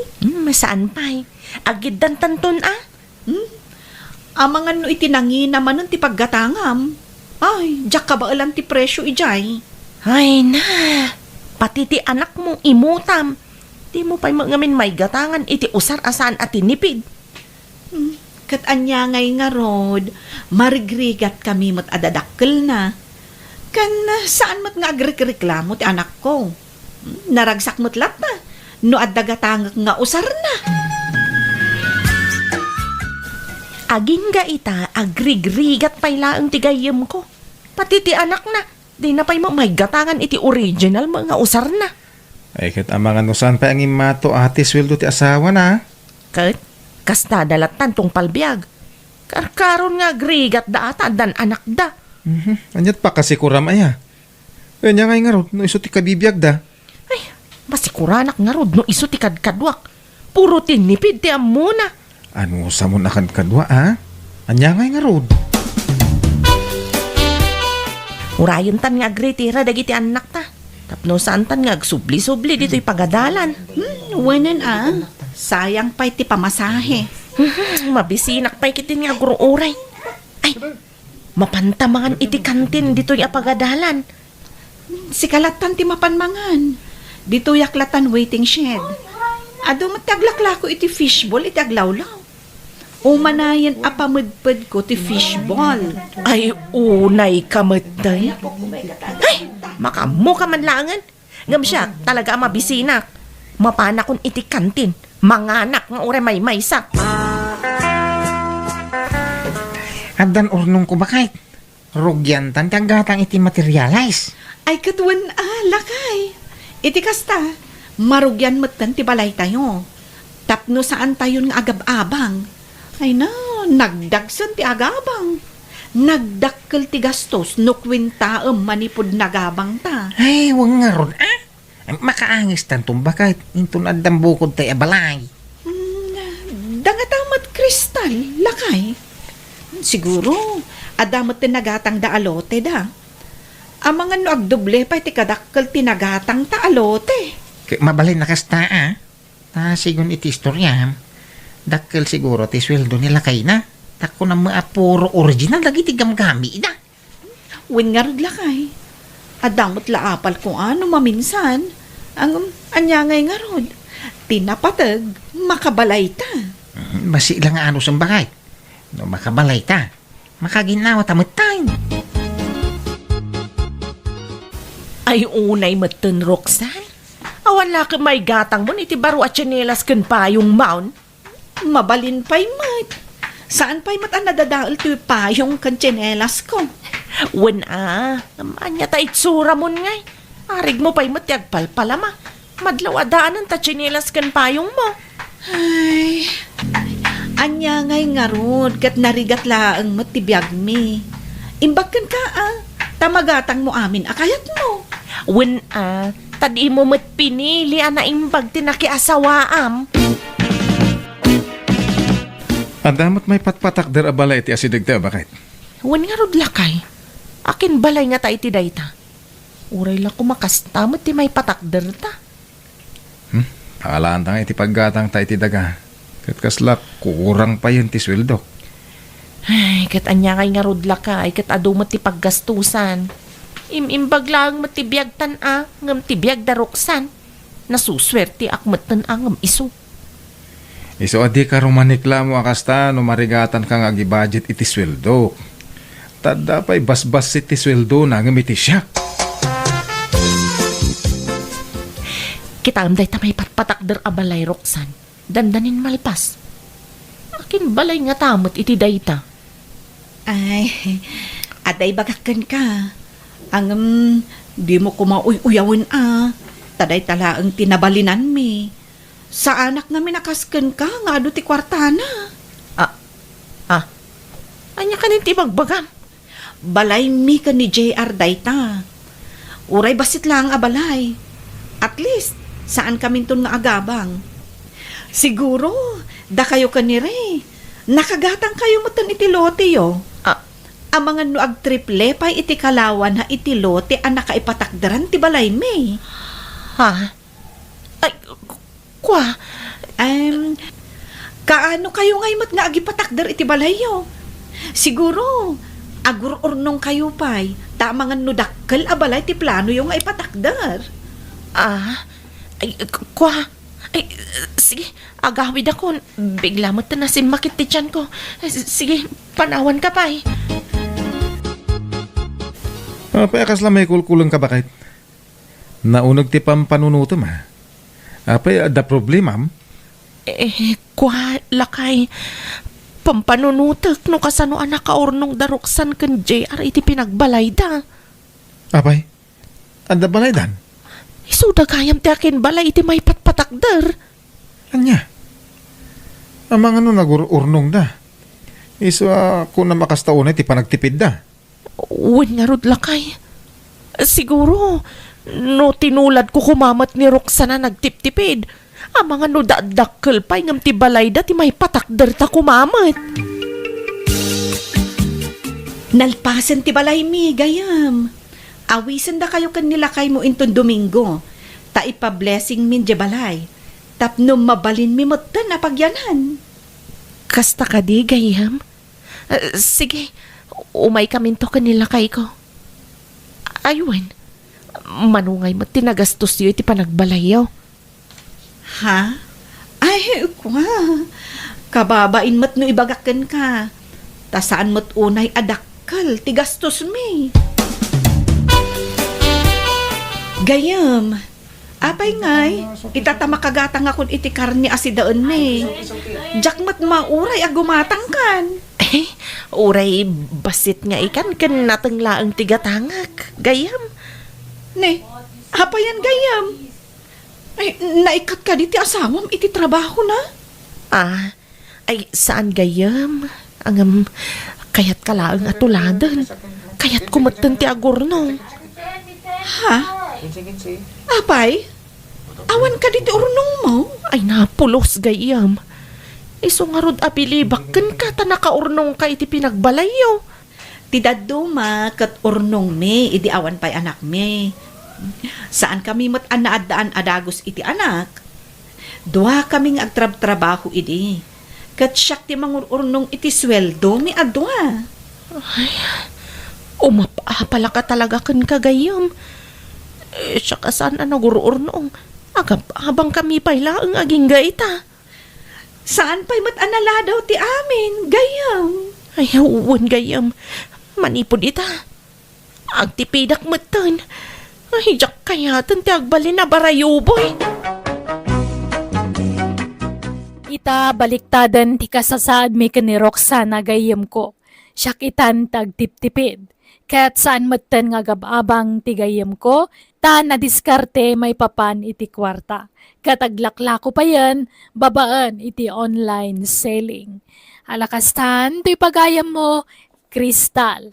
Saan pa'y? Agid dan tanton
Amangan no itinangi naman nun ti paggatangam. Ay, jak ka ba alam ti presyo ijay?
Ay na, pati ti anak mo imutam. Di mo pa'y ngamin may gatangan iti usar asan at tinipid.
Kat anya ngay nga rod, marigrigat kami mat adadakkel na. Kan saan mat nga agreklamo ti anak ko? Naragsak mat lat na, no adagatangak nga usar na.
Aging ga ita, agrigrigat pa'y laang tigayam ko. Pati ti anak na, di na pa'y may gatangan iti original mga usar na.
Ay ket amangan usan pa ang imato ati sweldo ti asawa na.
Kat, kasta dalatan tong palbiag. Karkaron nga agrigat da ata dan anak da.
Anyat pa kasi kuram aya. Kanya nga nga rod, no iso ti kabibiyag da.
Ay, masikuranak nga rod no iso ti kadkadwak. Puro tinipid ti amuna.
Ano sa mo nakad kadwa Anya nga rod.
Urayon tan nga agritira dagiti anak ta. Tapno saan tan nga agsubli-subli dito'y pagadalan.
Wanan sayang pa'y ti pamasahe.
Mabisinak pa'y kitin nga guruuray. Ay, mapantamangan iti kantin dito'y apagadalan.
Si kalatan ti mapanmangan. Dito yaklatan waiting shed. Ado mataglaklako iti fishball iti aglawlaw. Umanayan apamudpad ko ti fishball.
Ay, unay kamatay. Ay, makamu ka man langan. Ngam siya, talaga mabisinak. Mapana kon iti kantin. Manganak nga ure may maysa.
Adan urnong ko bakit? Rugyan tan kagatang iti materialize.
Ay katuan lakay. Iti kasta, marugyan matan ti balay tayo. Tapno saan tayo nga agab-abang. Ay na, nagdagsan ti agabang. Nagdakkel ti gastos no kwintaem manipod nagabang ta.
Ay, wag nga ron makaangis tan bakit? Intun addam bukod tayo abalay.
Dangatamat kristal, lakay. Siguro, adamat ti nagatang da alote da. Amangan no agdoble pa ti kadakkel ti nagatang ta alote.
Mabalay na kasta Ta sigun iti istorya. Dakkel siguro ti sweldo nila kay na. Tako na mga puro original dagiti gamgami da.
Wen nga rod lakay. Adamot laapal kung ano maminsan. Ang anyangay nga rod. Tinapatag, makabalay ta.
Basi lang ano sa bakit? No makabalay ta. Makaginawa tamot tayo.
Ay, unay matan, Roxanne. Awan laki may gatang mo, iti baro at tsinelas kan pa yung maun.
Mabalin pa'y mat. Saan pa'y mat ang nadadaol ti payong kan tsinelas ko?
Wen anya ta itsura mo ngay. Arig mo pa'y mat yagpalpalama. Madlaw adaanan ta tsinelas kan payong mo.
Ay, anya ngay nga rod, kat narigat laang mat ti biyag mi. Imbagkan ka tamagatang mo amin, akayat mo.
Wen tadi mo mat pinili ana imbag tinakiasawaam.
Adamot may patpatak der abala iti asidag ta bakit?
Wen nga rod lakay. Akin balay nga ta iti dayta. Uray la kumakastamot ti may patakder ta.
Akalaan ta nga iti paggatang ta iti daga. Kat kasla kurang pa yun ti sweldo.
Ay, kat anya kay nga rod lakay, kat adumat ti paggastusan. Imimbag lang matibiyag tan ngam tibiyag da Roxanne. Nasuswerte akmatan ngam iso.
Iso adi ka rumanikla mo akasta no marigatan ka nga budget iti sweldo. Tada pa'y basbas iti sweldo na ngamiti siya.
Kita amday tamay patpatakder a balay Roxanne. Dandanin malpas. Akin balay nga tamot iti dayta.
Ay, aday bagakan ka. Ang di mo kumauy-uyawin taday talaang tinabalinan mi. Sa anak nga minakasken ka nga ado ti kwartana.
Anya ka ninti magbagam.
Balay mi ka ni JR dayta. Uray basit lang a balay. At least, saan kami nga agabang. Siguro, da kayo kanire. Nakagatang kayo matan iti lote yo. Ang mga no ag triple pay iti kalawan ha iti lote ang nakaipatakdaran ti balay mi.
Ha? Ay, kwa?
Kaano kayo ngaymat nga agipatakdar iti balay yo? Siguro, agur-urnong kayo pay. Tamang no dakkel a balay ti plano yung nga ipatakdar.
Ay, kwa? Ay, sige, agawid ako. Bigla mo na simakit ti tiyan ko. Sige, panawan ka pa eh.
Payakas lang may kulkulang ka bakit? Naunog ti pampanunuto ma. Apay, da problemam?
Kwa, lakay. Pampanunutak no kasano anak kaurnong daruksan kan JR iti pinagbalay da.
Apay, anda balay dan?
Isuda kayam ti akin balay iti may patpatakder.
Anya? Amang ano nagurnong da? Iso kung na makastaon ti panagtipid da.
Uwin nga rod lakay. Siguro, no tinulad ko kumamat ni Roxana nagtiptipid. Ang mga no dadakkel pa ngam ti balay da ti may patakder ta kumamat.
Nalpasan ti balay mi, gayam. Awisan da kayo kanila kay mo inton Domingo. Ta ipa-blessing min di balay. Tapno mabalin mi motan na pagyanan.
Kasta ka di, gayam? Sige, umay kaminto kanila kay ko. Ayun, manungay mo tinagastos yu iti panagbalayaw.
Ha? Ay, kwa. Kababain mat no ibagakan ka. Tasaan mat unay adakkel, tigastos mi. Gayam, apay ngay, itatamakagatang akon iti karni asidaan mi. Jak mat mauray agumatang kan.
Uray basit nga ikan kan natanglaang tigatangak. Gayam.
Ne, hapayan gayam. Ay, naikat ka di ti asawam iti trabaho na.
Ay saan gayam? Angam, kayat kalaang atuladan. Kayat kumatan ti agurno.
Ha? Apay? Awan ka di ti urnong mo?
Ay napulos gayam. Iso nga rod abilibak kan ka ta nakaurnong ka iti pinagbalayo.
Ti daduma kat urnong mi, idi awan pa'y anak mi. Saan kami mat anaadaan adagos iti anak? Dua kaming agtrab-trabaho idi. Kat siyak ti mangururnong iti sweldo mi adwa.
Umapala ka talaga kan kagayam. Siya ka saan nagururnong. Habang kami pa'y laang aging gaita.
Saan pa'y mat anala daw ti amin, gayam?
Ay, uwan gayam. Manipod ita. Agtipidak matan. Ay, jak kayatan ti agbalin na barayuboy.
Ita baliktadan ti kasasaad mi ni Roxana gayem ko. Syakitan tagtiptipid. Kat saan matan nga gababang ti gayem ko, ta na diskarte may papan iti kwarta. Kataglaklako pa yan, babaan iti online selling. Alakastan, to'y pagayam mo, Kristal.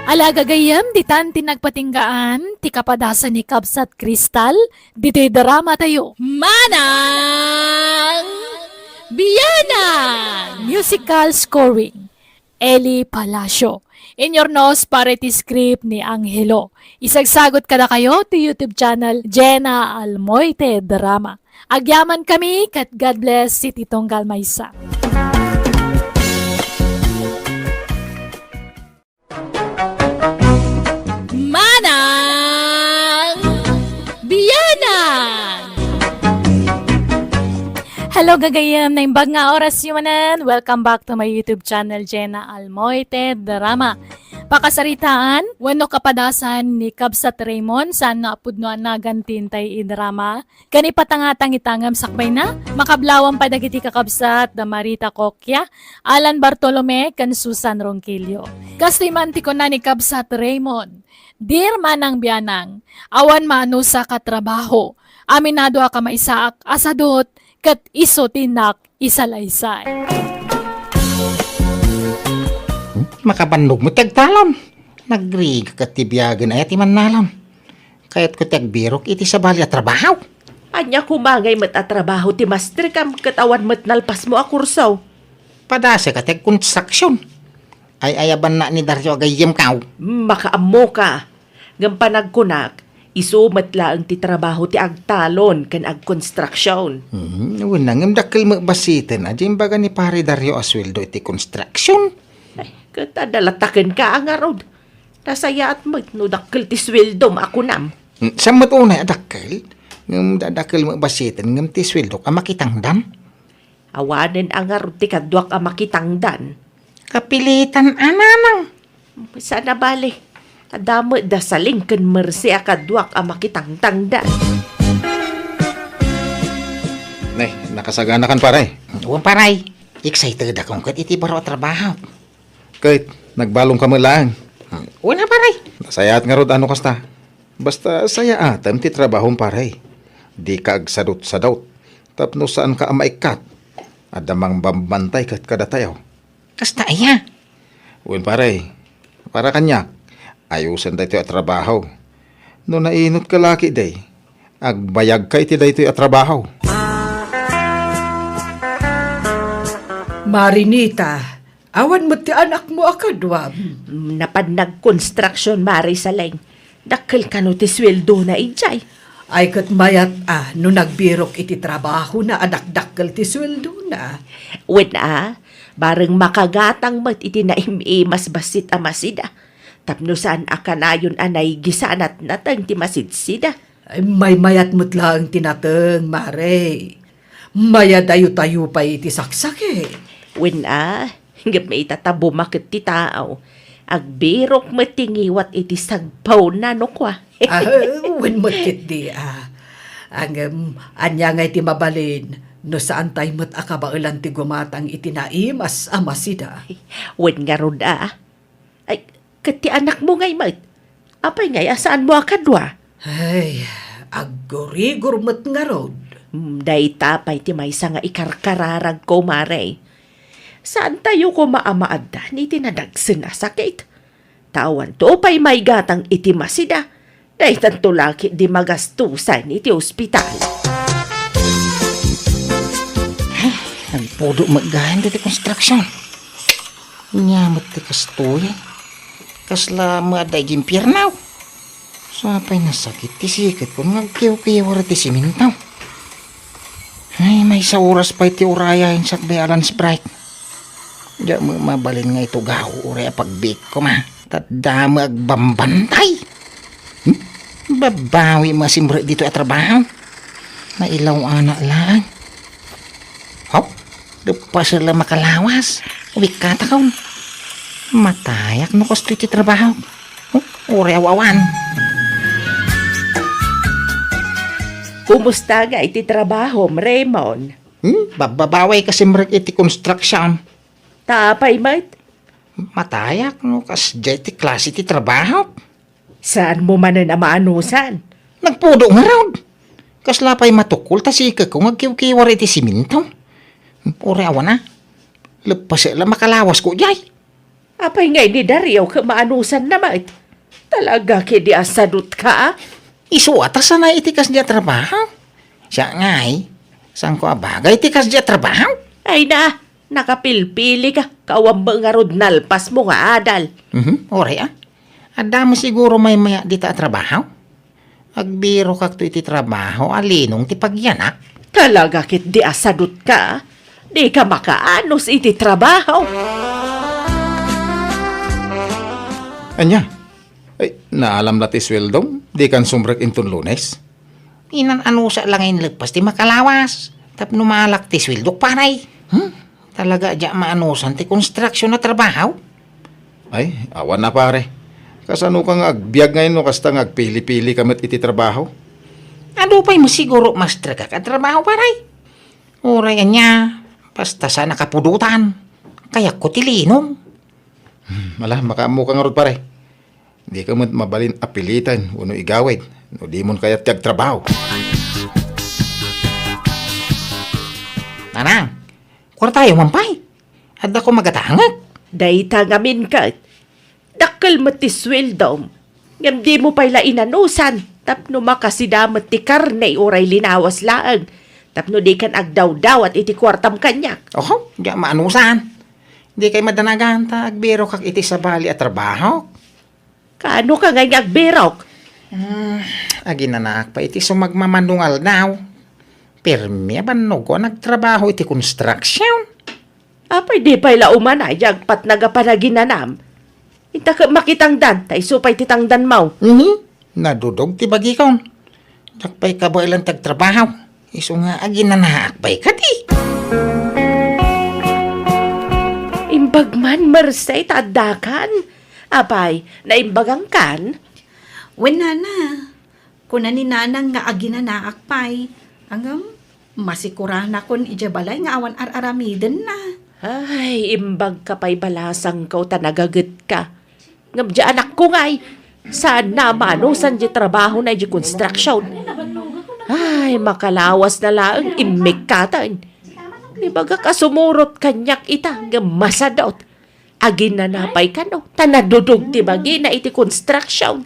Alagagayam, ditan tinagpatinggaan, ti kapadasan ni Kabsat Kristal, dito'y drama tayo. Manang Biyana! Musical scoring, Eli Palacio. In your nose, parity script ni Angelo. Isagsagot ka na kayo to YouTube channel Jenna Almoite Drama. Agyaman kami, kat God bless si Titong Galmaysa. Tanan! Hello gagayam na imbag nga oras yumanan. Welcome back to my YouTube channel, Jenna Almoite Drama. Pakasaritaan, wano kapadasan ni Kabsat Raymond saan naapudnoan na gantintay i-drama. Kani patangatang itangam sakbay na, makablawang padagiti kakabsat da Marita Kokya, Alan Bartolome, kan Susan Ronquillo. Kastimanti ko na ni Kabsat Raymond, Dear manang biyanang, awan maano sa katrabaho, aminado ka maisaak asadot, kat iso tinak isalaysay.
Makabandog mo tagtalam. Nagrig ka tibiyagan ay ati manalam. Kaya't ko tagbirok iti sa balya trabaho.
Anya kumangay mat at trabaho ti master kam katawan mat nalpas mo a kursaw.
Padasa ka tag construction. Ay ayaban na ni Dario agayem kaw.
Makaammo ka. Gampanag kunak, isumat lang ti trabaho ti agtalon kan ag construction.
Unang ang dakil magbasitin. Adyan baga ni pare Dario asweldo iti construction.
Ay, katadalataken ka ang arod. Nasaya at magnudakel ti sweldo ako nam.
Sa matunay adakil. Ngam dadakil magbasitin. Ngam ti sweldo ka makitangdan.
Awanen ang arod ti kadwak a makitangdan.
Kapilitan ananang.
Sana bali. Adamo da saling ken mersi a kadwak a makitangtangdan.
Nay, nakasagana kan pare.
Uwan paray. Excited akong kat iti baro trabaho.
Kahit nagbalong ka man lang.
Una paray.
Nasayat nga rod ano kasta. Basta saya atam ti trabahong pare. Di ka agsadot sa daut. Tapno saan ka amaikat. Adamang bambantay kat kadatayaw.
Kasta iya.
Uwan pare, para kanya. Ayusan tayo at trabaho. No nainot ka laki day. Agbayag ka iti day at trabaho.
Marinita, awan mo ti anak mo akadwam.
Napadnag construction mari sa leng. Dakkel kano ti sweldo na ijay.
Ay kat mayat no nagbirok iti trabaho na adak-dakkel ti sweldo na.
Wen bareng makagatang mat iti naimimas basit a masida. Tapno saan akanayon anay gisanat natang ti masidsida.
Ay may mayat mo't lang tinateng, mare. Maya dayo-tayo pa iti saksake.
Wen hingap may itatabo makit ti tao. Agbirok matingiwat iti sagpaw na no kwa.
Wen mo't kit di anya nga iti mabalin, no saan tayo mo't akabailan ti gumatang iti naimas amasida.
Wen nga rod Ay, kati anak mo ngay mat. Apay ngay, asaan mo akadwa?
Ay, aggurigor mo't nga rod.
Day tapay ti maysa nga ikarkararag ko mare. Saan tayo ko maamaadda ni tinadagsin na sakit? Tawan to pa'y may gatang iti masida. Day tanto laki di magastusan iti ospital.
Nagpudo magahan dito construction. Nyamot ti kastoy. Kasla maaday gimpirnaw. Sapay nasakit ti sikit ko nagkiw-kiwara ti simintaw. Ay, may sa oras pa iti urayahin sa bayalan Sprite. Diya mo mabalin nga ito gaho uri pagbik ko ma. Tadama agbambantay. Babawi masimbre dito at trabaho. Mailaw anak lang. Hop, depa sila makalawas. Wikata kaun. Matayak no kosto iti trabaho. Uri awawan.
Kumusta nga iti trabaho, Raymond?
Bababaway kasi mrek iti construction.
Tapay mat?
Matayak no kas iti klase iti trabaho.
Saan mo man na maanusan?
Nagpudo nga raw. Kaslapay matukol ta si kung agkiw-kiwar iti siminto. Uri awan na. Lepas sila makalawas ko jay.
Apay ngay ni Dario ka maanusan na mat? Talaga kidi asadot ka
Isu atas sana itikas dia trabaho. Siya ngay. Saan ko abagay itikas dia trabaho?
Ay na, nakapilpili ka. Kawamba nga rod nalpas mo nga adal.
Uri Adamo siguro may maya dita trabaho. Agbiro kak to iti trabaho. Alinong ti pagyanak.
Talaga kit di asadot ka. Di ka makaanos iti trabaho.
Anya? Ay, naalam na ti sweldong. Di kan sumrek intun Lunes.
Inan anusa lang ngayon lagpas ti makalawas. Tapno malak ti swildok paray. Talaga dya maanusan ti construction na trabaho.
Ay, awan na pare. Kasano kang agbyag ngayon no kasta nga agpili-pili kamit iti trabaho?
Ano pa'y masiguro mas traga ka trabaho paray? Oray niya, basta sa nakapudutan. Kaya ko tilinong.
Mala, makamu kang rod pare. Di ka mo't mabalin apilitan uno igawid. No di mon kayat tiyag trabaho.
Nanang, kur tayo mampay. At ako magatangag.
Dayta ngamin ka. Dakkel mo ti sweldo. Ngam di mo pala inanusan. Tapno makasidamat ti karne oray linawas laang. Tapno di kan agdaw-daw at iti kwartam kanyak.
Oho, di maanusan. Di kay madanagan ta agbiro kag iti sa bali at trabaho.
Kaano ka nga agberok?
Agi nanak pa iti sumagmamanungal daw. Permi abanog ko nagtrabaho iti construction.
Apay di pala umanay agpat nagapanaginanam. Inta ka makitangdan, tay supay titangdan mau.
Nadudog ti bagi kon. Dakpay ka ba ilang tagtrabaho? Iso nga agi nanakpay ka di.
Imbagman marsay tadakan. Apay, naimbagang kan?
Wala na. Kuna ni nanang nga agina naakpay. Hanggang masikura na kun ijabalay nga awan ar-aramiden na.
Ay, imbag ka pa'y balasang ko tanagagat ka. Ngam di anak ko nga'y. Saan na manusan di trabaho na di construction. Ay, makalawas na lang imik katan. Ibaga ka sumurot kanyak ita nga masadot. Agin na napay ka no. Tanadudog ti bagi na iti construction.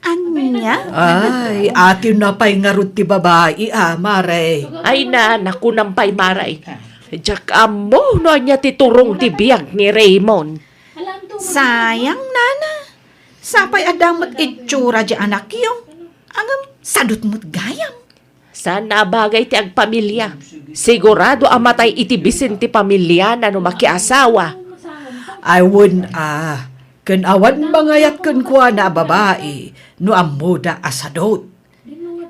Anya?
Ay, akin na pa'y ngarot ti babae, Mare.
Ay na, naku nampay maray. Diyak amo, no niya titurong ti biyag ni Raymond.
Sayang, nana. Sapay adamot itsura di anak yung. Hanggang sadot mo't gayam.
Sana bagay ti agpamilya. Sigurado amatay iti bisin ti pamilya na no makiasawa.
I won, kan awan mangayat kan kwa na babae, no amuda asadot.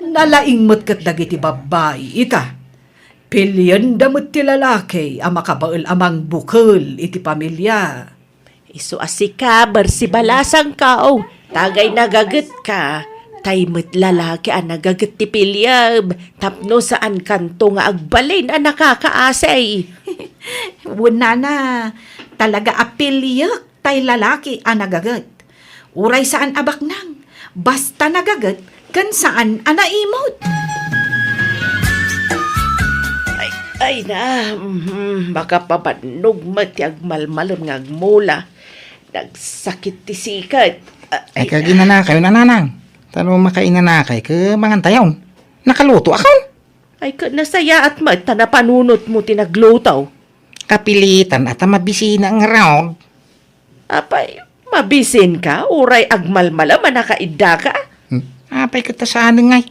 Nalaing mo't kat dagiti babae, ita. Pilyan damot ti lalaki, ang makabaal amang bukol iti pamilya.
Isu asika, barsi balasang kao. Tagay nagagat ka. Taymit lalaki ang nagagat ti pilyab. Tapno saan kanto nga agbalin ang nakakaasay.
Wala na. Talaga apilyak tay lalaki ang nagagat. Uray saan abak nang. Basta nagagat, kan saan anaimot.
Ay na, baka papanog mati agmalmalon nga agmula. Nagsakit ti sikat.
Ay kagina na kayo nananang. Tano makaina na kay ka mangantayaw. Nakaluto ako.
Ay ka nasaya at mata na panunot mo tinaglutaw.
Kapilitan at mabisina ang round.
Apay, mabisin ka? Uray agmalmala manakaida ka?
Apay ka saan ngay.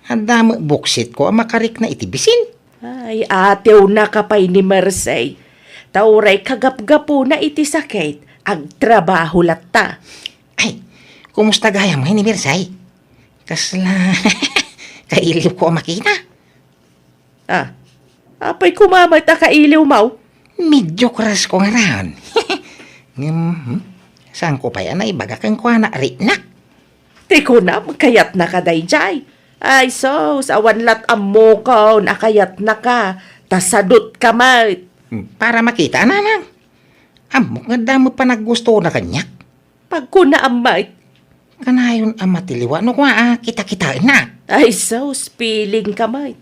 Anda mo buksit ko ang makarik na itibisin.
Ay, atew na kapay ni Mersey. Tauray kagap-gapo na iti sakit. Agtrabaho latta.
Ay, kumusta gayam ngay ni Mirsay? Kasla, kailiw ko ang makita.
Apay kumamay ta kailiw mau.
Medyo kras ko nga raon. Saan ko pa yan ay baga kang kwa na rinak?
Tiko na, kayat na ka dayjay. Ay sos, awan lat amo ko, nakayat na ka. Tasadot ka mat.
Para makita nanang. Amok nga damo pa naggusto na kanyak.
Pag kuna amay,
Kanayon ang matiliwa no kwa kita-kita na.
ay sos, piling ka mat.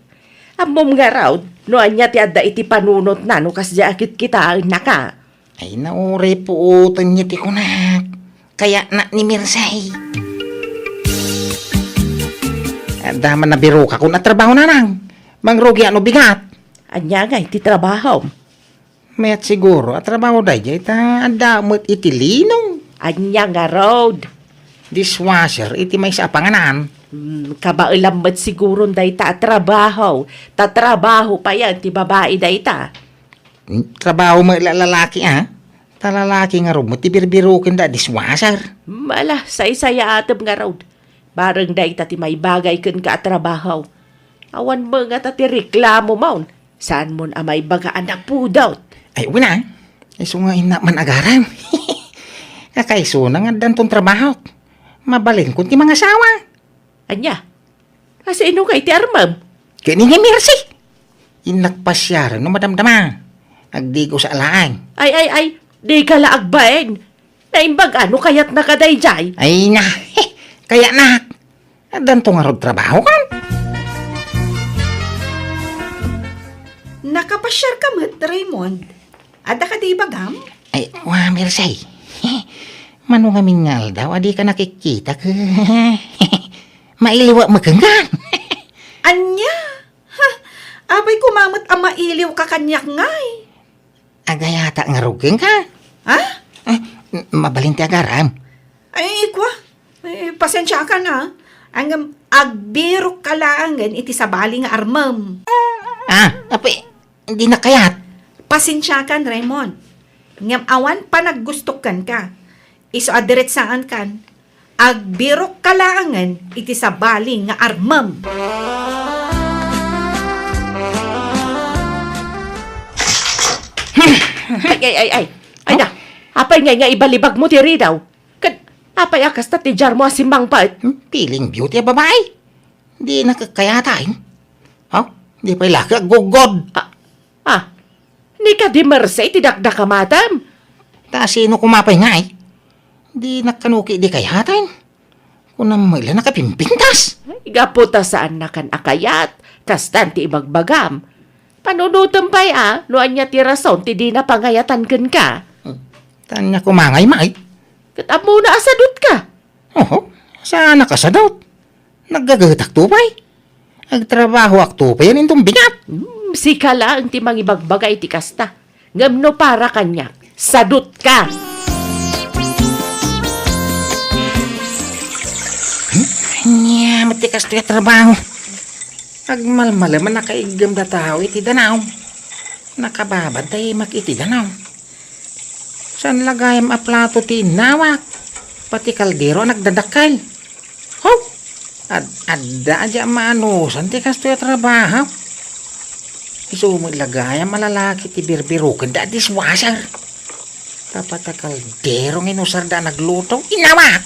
Amom nga raw, no anya ti adda iti panunot na, no kas akit kita na ka.
Ay naure po utan niya ti kunak. Kaya na ni Mirsay. Daman na biro ka kung natrabaho na nang. Mangrugi ano bigat.
Anya nga iti trabaho.
Mayat siguro at trabaho day jay ta anda mo't itilinong.
Anya nga road.
Dishwasher iti may sa panganan.
Kabailamad siguro day ta trabaho. Tatrabaho pa yan ti babae day ta.
Trabaho mo lalaki Talalaki nga ro mo ti birbirukin da dishwasher.
Mala, say-saya atap nga road.
Barang day tati may bagay kun ka at trabaho. Awan mo nga tati reklamo maun. Saan mo amay bagaan na pudot?
Ay, wala. Iso nga ina man agaram. Kakaiso na nga dan tong trabaho. Mabalin ko ti mga asawa.
Anya? Kasi ino kay ti armam?
Kini nga Mercy. Inakpasyaran no madamdama. Agdigo sa alaan.
Ay, di ka laagbaen. Naimbag ano kaya't nakadayjay?
Ay na, kaya na. Dan tong arod trabaho kan.
Nakapasyar ka mat, Raymond. Ada ka di bagam?
Ay, wah, Mercy. Mano nga mingal daw, adi ka nakikita ka. Mailiwa maganggan.
Anya? Ha? Abay kumamot ang mailiw ka kanyak ngay.
Agayata nga rugeng ka.
Ha?
Mabalinti agaram.
Ay, kwa. Pasensya ka na. Ang agbiro ka langan iti sabali nga armam.
Api, hindi na kayat.
Pasensya ka, Raymond. Ngam awan pa naggustukan ka. Iso adiret saan kan. Agbiro ka langan iti sabali nga armam.
Ay na, apay nga ibalibag mo ti ridaw. Apay akas na ti jar mo asimbang paet.
Piling beauty babae. Di nakakayatain. Di pa ilaka gugod.
Ni ka di merse ti dakdak ka matam.
Ta sino kumapay nga eh. Di nakanuki di kayatain. Kunang maila nakapimpintas.
Igaputa saan na kan akayat, tas tanti ibagbagam. Panunutom pa'y noan niya ti rason ti di na pangayatan ken ka.
Tanya kumangay mai.
Kat mo na asadot ka.
Saan nakasadot? Naggagatak tupay. Agtrabaho ak tupay yan itong bigat.
Si kala ang ti mangibagbagay ti kasta. Ngamno para kanya, sadot ka.
Nya, matikas to yung trabaho. Agmalmalaman nakaigam da tao iti danaw. Nakababantay makiti danaw. San lagayam a plato ti nawak. Pati kaldero nagdadakal. Adda aja maanusan ti kas to yung trabaho. Iso mo lagayam malalaki ti birbirukan da dishwasher. Tapat a kaldero nginusar da nagluto. Inawak!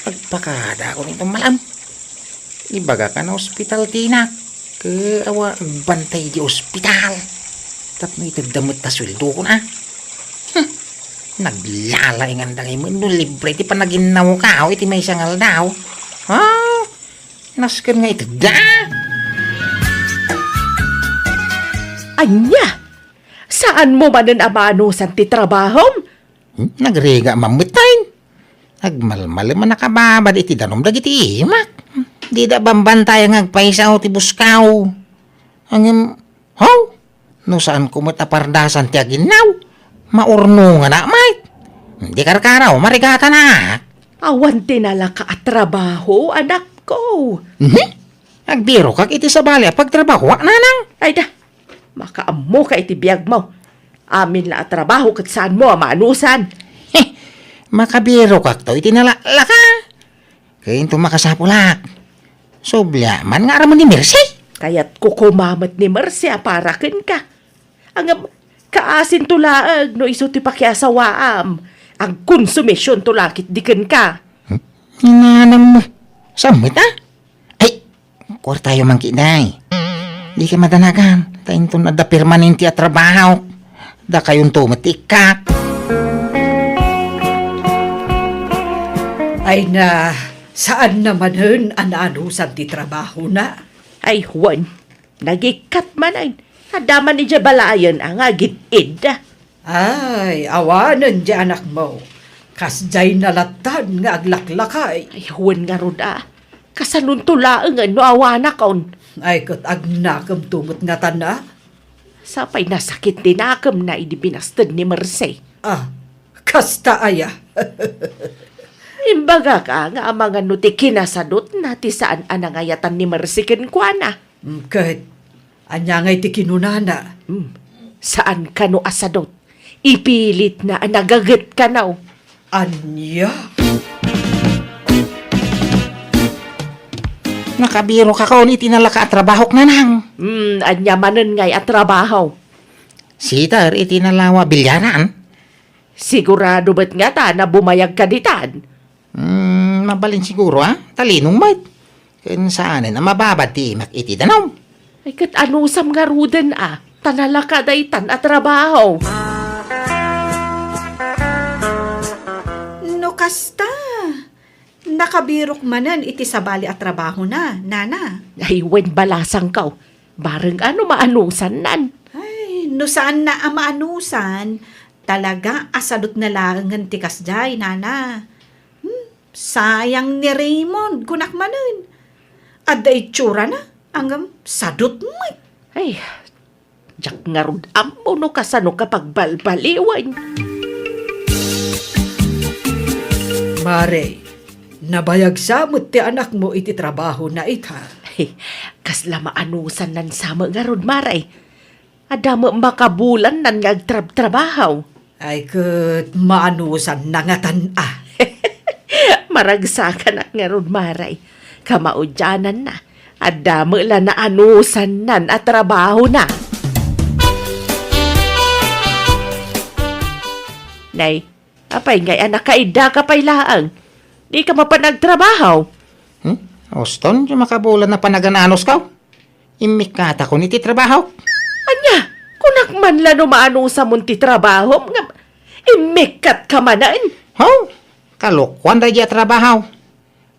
Pagpakada ko nitong malam. Ibaga ka na ospital, Tina. Kaawa, bantay di ospital. Tapno itagdamot na sweldo ko na. Naglalay nga dangay mo. No libre, ti pa naginaw ka. Iti may sangal daw. Naskan nga itagda.
Anya, saan mo man ang amanusan ti trabahom?
Nagrega mamutain. Nagmalmal man nakababad iti danom dagiti imak. Di da bambantay ang agpaisaw ti buskaw. Angim, no saan ko matapardasan ti aginaw? Maurno nga na, mate. Di karkaraw, marigata na.
Awan tinala ka at trabaho, anak ko.
Agbiro kag iti sabali pagtrabaho, nanang.
Ay da, makaammo ka iti biyag mo. Amin la at trabaho kat saan mo amanusan.
Makabiro kag to iti nalalaka. Kain to makasapulak. Sobla man nga ramon ni Mercy.
Kaya't kukumamat ni Marcia para ken ka. Ang kaasin tulaag no iso ti pakyasawaam. Ang konsumisyon tulakit di ken ka.
Hinanam mo. Samit Ay, kwarta yung mangkinay. Di ka madanagan. Tayin to na da permanente at trabaho. Da kayong tumatikak.
Ay na, saan naman hun ananusan ti trabaho na?
Ay Juan, nagikat man ay. Hadaman ni balayan ang agit-id.
Ay, awanan di anak mo. Kasjay nalatan nga aglaklakay.
Ay Juan nga ruda. Kasanun tulaang no awana kaon.
Ay, kat agnakam tumot nga tana.
Sapay nasakit dinakam na idibinastad ni Merce.
Kasta aya.
Imbaga ka nga ang mga nuti kinasadot na ti saan anangayatan ni Merce kenkwana.
Kahit anya ngay ti kinunana.
Saan ka no asadot? Ipilit na nagagat ka na.
Anya?
Nakabiro ka kaon itinalaka at trabaho nanang.
Anya manen ngay at trabaho.
Sitar itinalawa bilyaran.
Sigurado ba't nga ta na bumayag ka ditan?
Mabalin siguro talinong mat. Kung saan na mababad ti makiti danaw.
Ay kat anusam nga ruden tanalaka daytan at trabaho.
No kasta. Nakabirok manan iti sabali at trabaho na, nana.
Ay wen balasang kaw. Bareng maanusan nan.
Ay, no saan na amaanusan, talaga asadot na lang ng tikas jay, nana. Sayang ni Raymond, kunak manan. Adda itsura na, hanggang sadot mo.
Ay, jak nga rud ammo no kasano kapag balbaliwan.
Mare, nabayag samot ti anak mo iti trabaho na ita.
Ay, kasla maanusan nan sama nga rod maray. Adamo makabulan nan nga trabaho.
Ay kat maanusan nangatan
Maragsakan at nga rod maray. Kamaudyanan na. Adamo la na anusan nan at trabaho na. Nay, apay ngay anak kaida ka pay laang. Di ka mapanagtrabaho.
Oston, yung makabulan na panagananos ka. Imikata ko niti trabaho.
Anya, kunak man la no maano sa munti trabaho. Imikat ka manan.
Kalokwan da dya trabaho.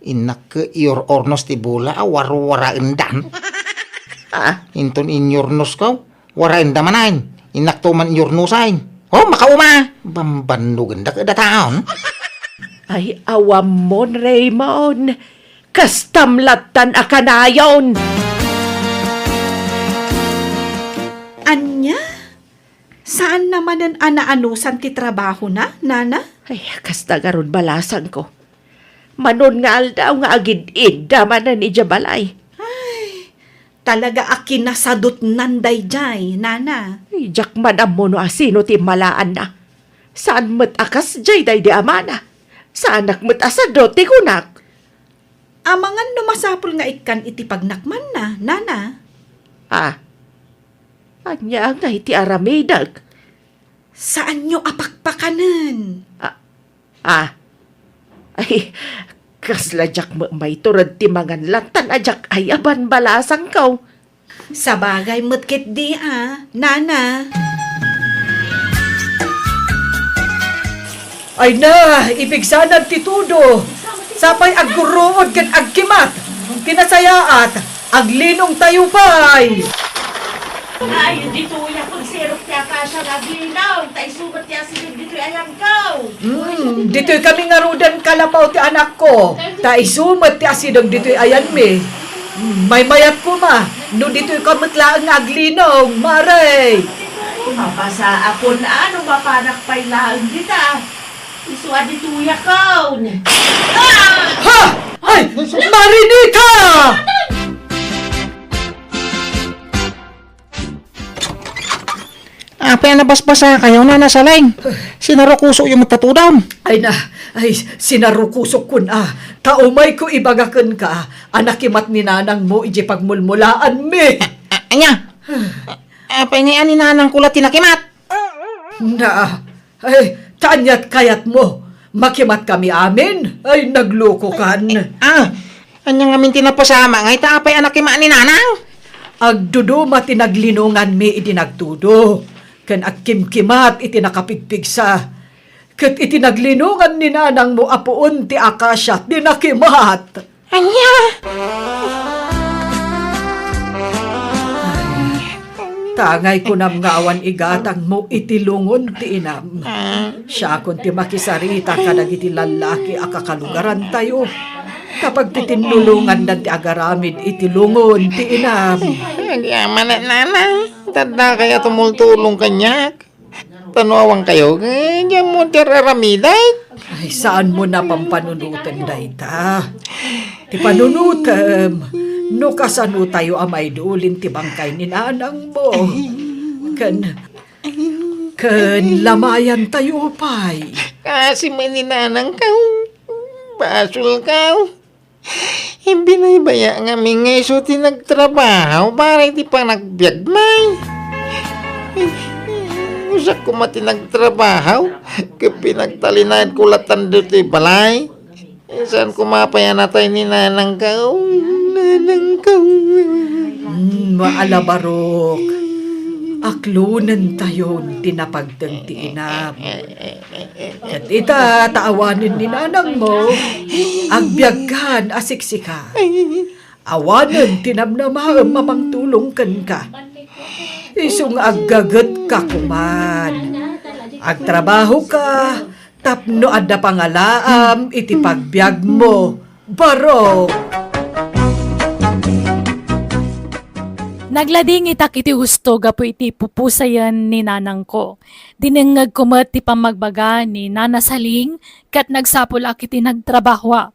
Inak ke iyor ornos ti bula warwara endan. Inton inyornos ka, wara enda manain. Inak to man inyornosain. Makauma. Bambanugan da kada taon.
Ay, awam mon, Raymond. Kastamlatan akanayon.
Anya? Saan naman ang anaanusan ti trabaho na, nana?
Ay, kasta garon balasan ko. Manon nga aldaw nga agid-id daman na ni Jabalay.
Talaga akin nasadot nanday jay, nana.
Ay, jakman ang mono asino ti malaan na. Saan mat akas jay day di amana? Saan nakmat asado ti kunak?
Amangan numasapol nga ikan iti pagnakman na, nana.
Anya nga iti aramidag.
Saan nyo apakpakanan?
Ay, kasla jak may turad ti mangan latan ajak ay aban balasang kaw.
Sa bagay mutkit di nana.
Ay na, ibigsanan ti tudo. Sapay agguruod ken agkimat. Kinasayaat, aglinong tayo pay.
Ay, dito yung pagsirok niya ka siya naglinaw. Tay sumat niya sinig dito ayan ko.
Dito'y kami nga rudan kalapaw ti anak ko. Ta isumat ti asidog dito'y ayan mi. May mayat ko no dito'y kamatlaan nga aglinong, maray.
Mapasa ako na mapanak pa'y laang kita. Isuwa dito yung ko.
Ha! Ay! Marinika!
Apa yan nabasbasa kayo na nasa line? Sinarukuso yung matatudaw.
Ay sinarukusok ko na. Taumay ko ibagakan ka. Anakimat ni nanang mo iji pagmulmulaan mi.
Anya? Apa ini ani nanang kulat tinakimat?
Tanyat kayat mo. Makimat kami amin. Ay, nagloko kan.
Anyang amin tinapasama ngay tapay anak kima ni nanang.
Agdudo matinaglinungan mi iti nagtudo. Kan agkimkimat iti nakapigpigsa. Kat iti naglinungan ni nanang mo apuon ti akasya di nakimat.
Anya?
Tangay ko nam ngawan igatang mo iti lungon ti inam. Siya kun ti makisarita kadag iti lalaki akakalugaran tayo. Kapag titinulungan na ti agaramid iti lungon ti inam.
Yaman na nanang. Tanda kaya tumultulong kanyak. Tanuawang kayo. Diyan mo tiraramiday.
Ay, saan mo na pampanunutan dayta? Ti panunutam. No kasano tayo amay duulin ti bangkay ni nanang mo. Kan lamayan tayo pay.
Kasi may ninanang kaw. Basul kaw. Binaybaya nga mi nga iso ti nagtrabaho para iti pa nagbiagmay. Usa ko mati nagtrabaho, kapinagtalinad ko latan dito balay. Saan ko mapaya natay ni nanang ka? Nanang ka.
Maalabarok. Aklunan tayo tinapagtang ti inam. At ita taawanin ni nanang mo, agbyagkan asiksika. Awanan tinamnamaham mamangtulong kan ka. Isung aggagat ka kuman. Agtrabaho ka, tapno adda pangalaam iti pagbiag mo. Barok!
Naglading itak iti husto gapo iti pupusayan ni nanang ko. Dinengag kumat ti pamagbaga ni Nana Saling kat nagsapul ak iti nagtrabaho.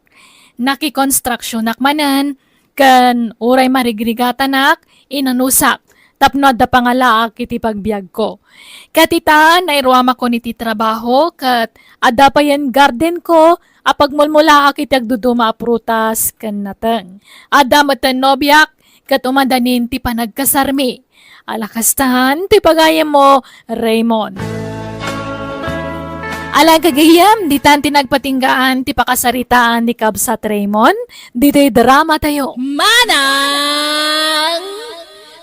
Naki-construction akmanan kan uray marigrigatanak inanusak. Tapno adda pangalaak iti pagbiag ko. Katitaan ay ruama ko niti trabaho kat adda pa yan garden ko apagmulmula ak iti agduduma a prutas kan nateng. Adda matan nobyak kat umadanin ti panagkasarmi. Alakastahan ti pagayam mo, Raymond. Alang kagayam, di tan tinagpatinggaan ti pakasaritaan ni Kabsat Raymond, dito'y drama tayo. Manang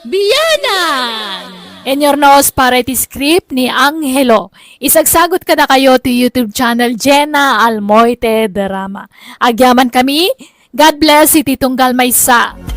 Biyanan! In your nose para iti script ni Angelo. Isagsagot kada kayo ti YouTube channel Jenna Almoite Drama. Agyaman kami, God bless iti tunggal maysa.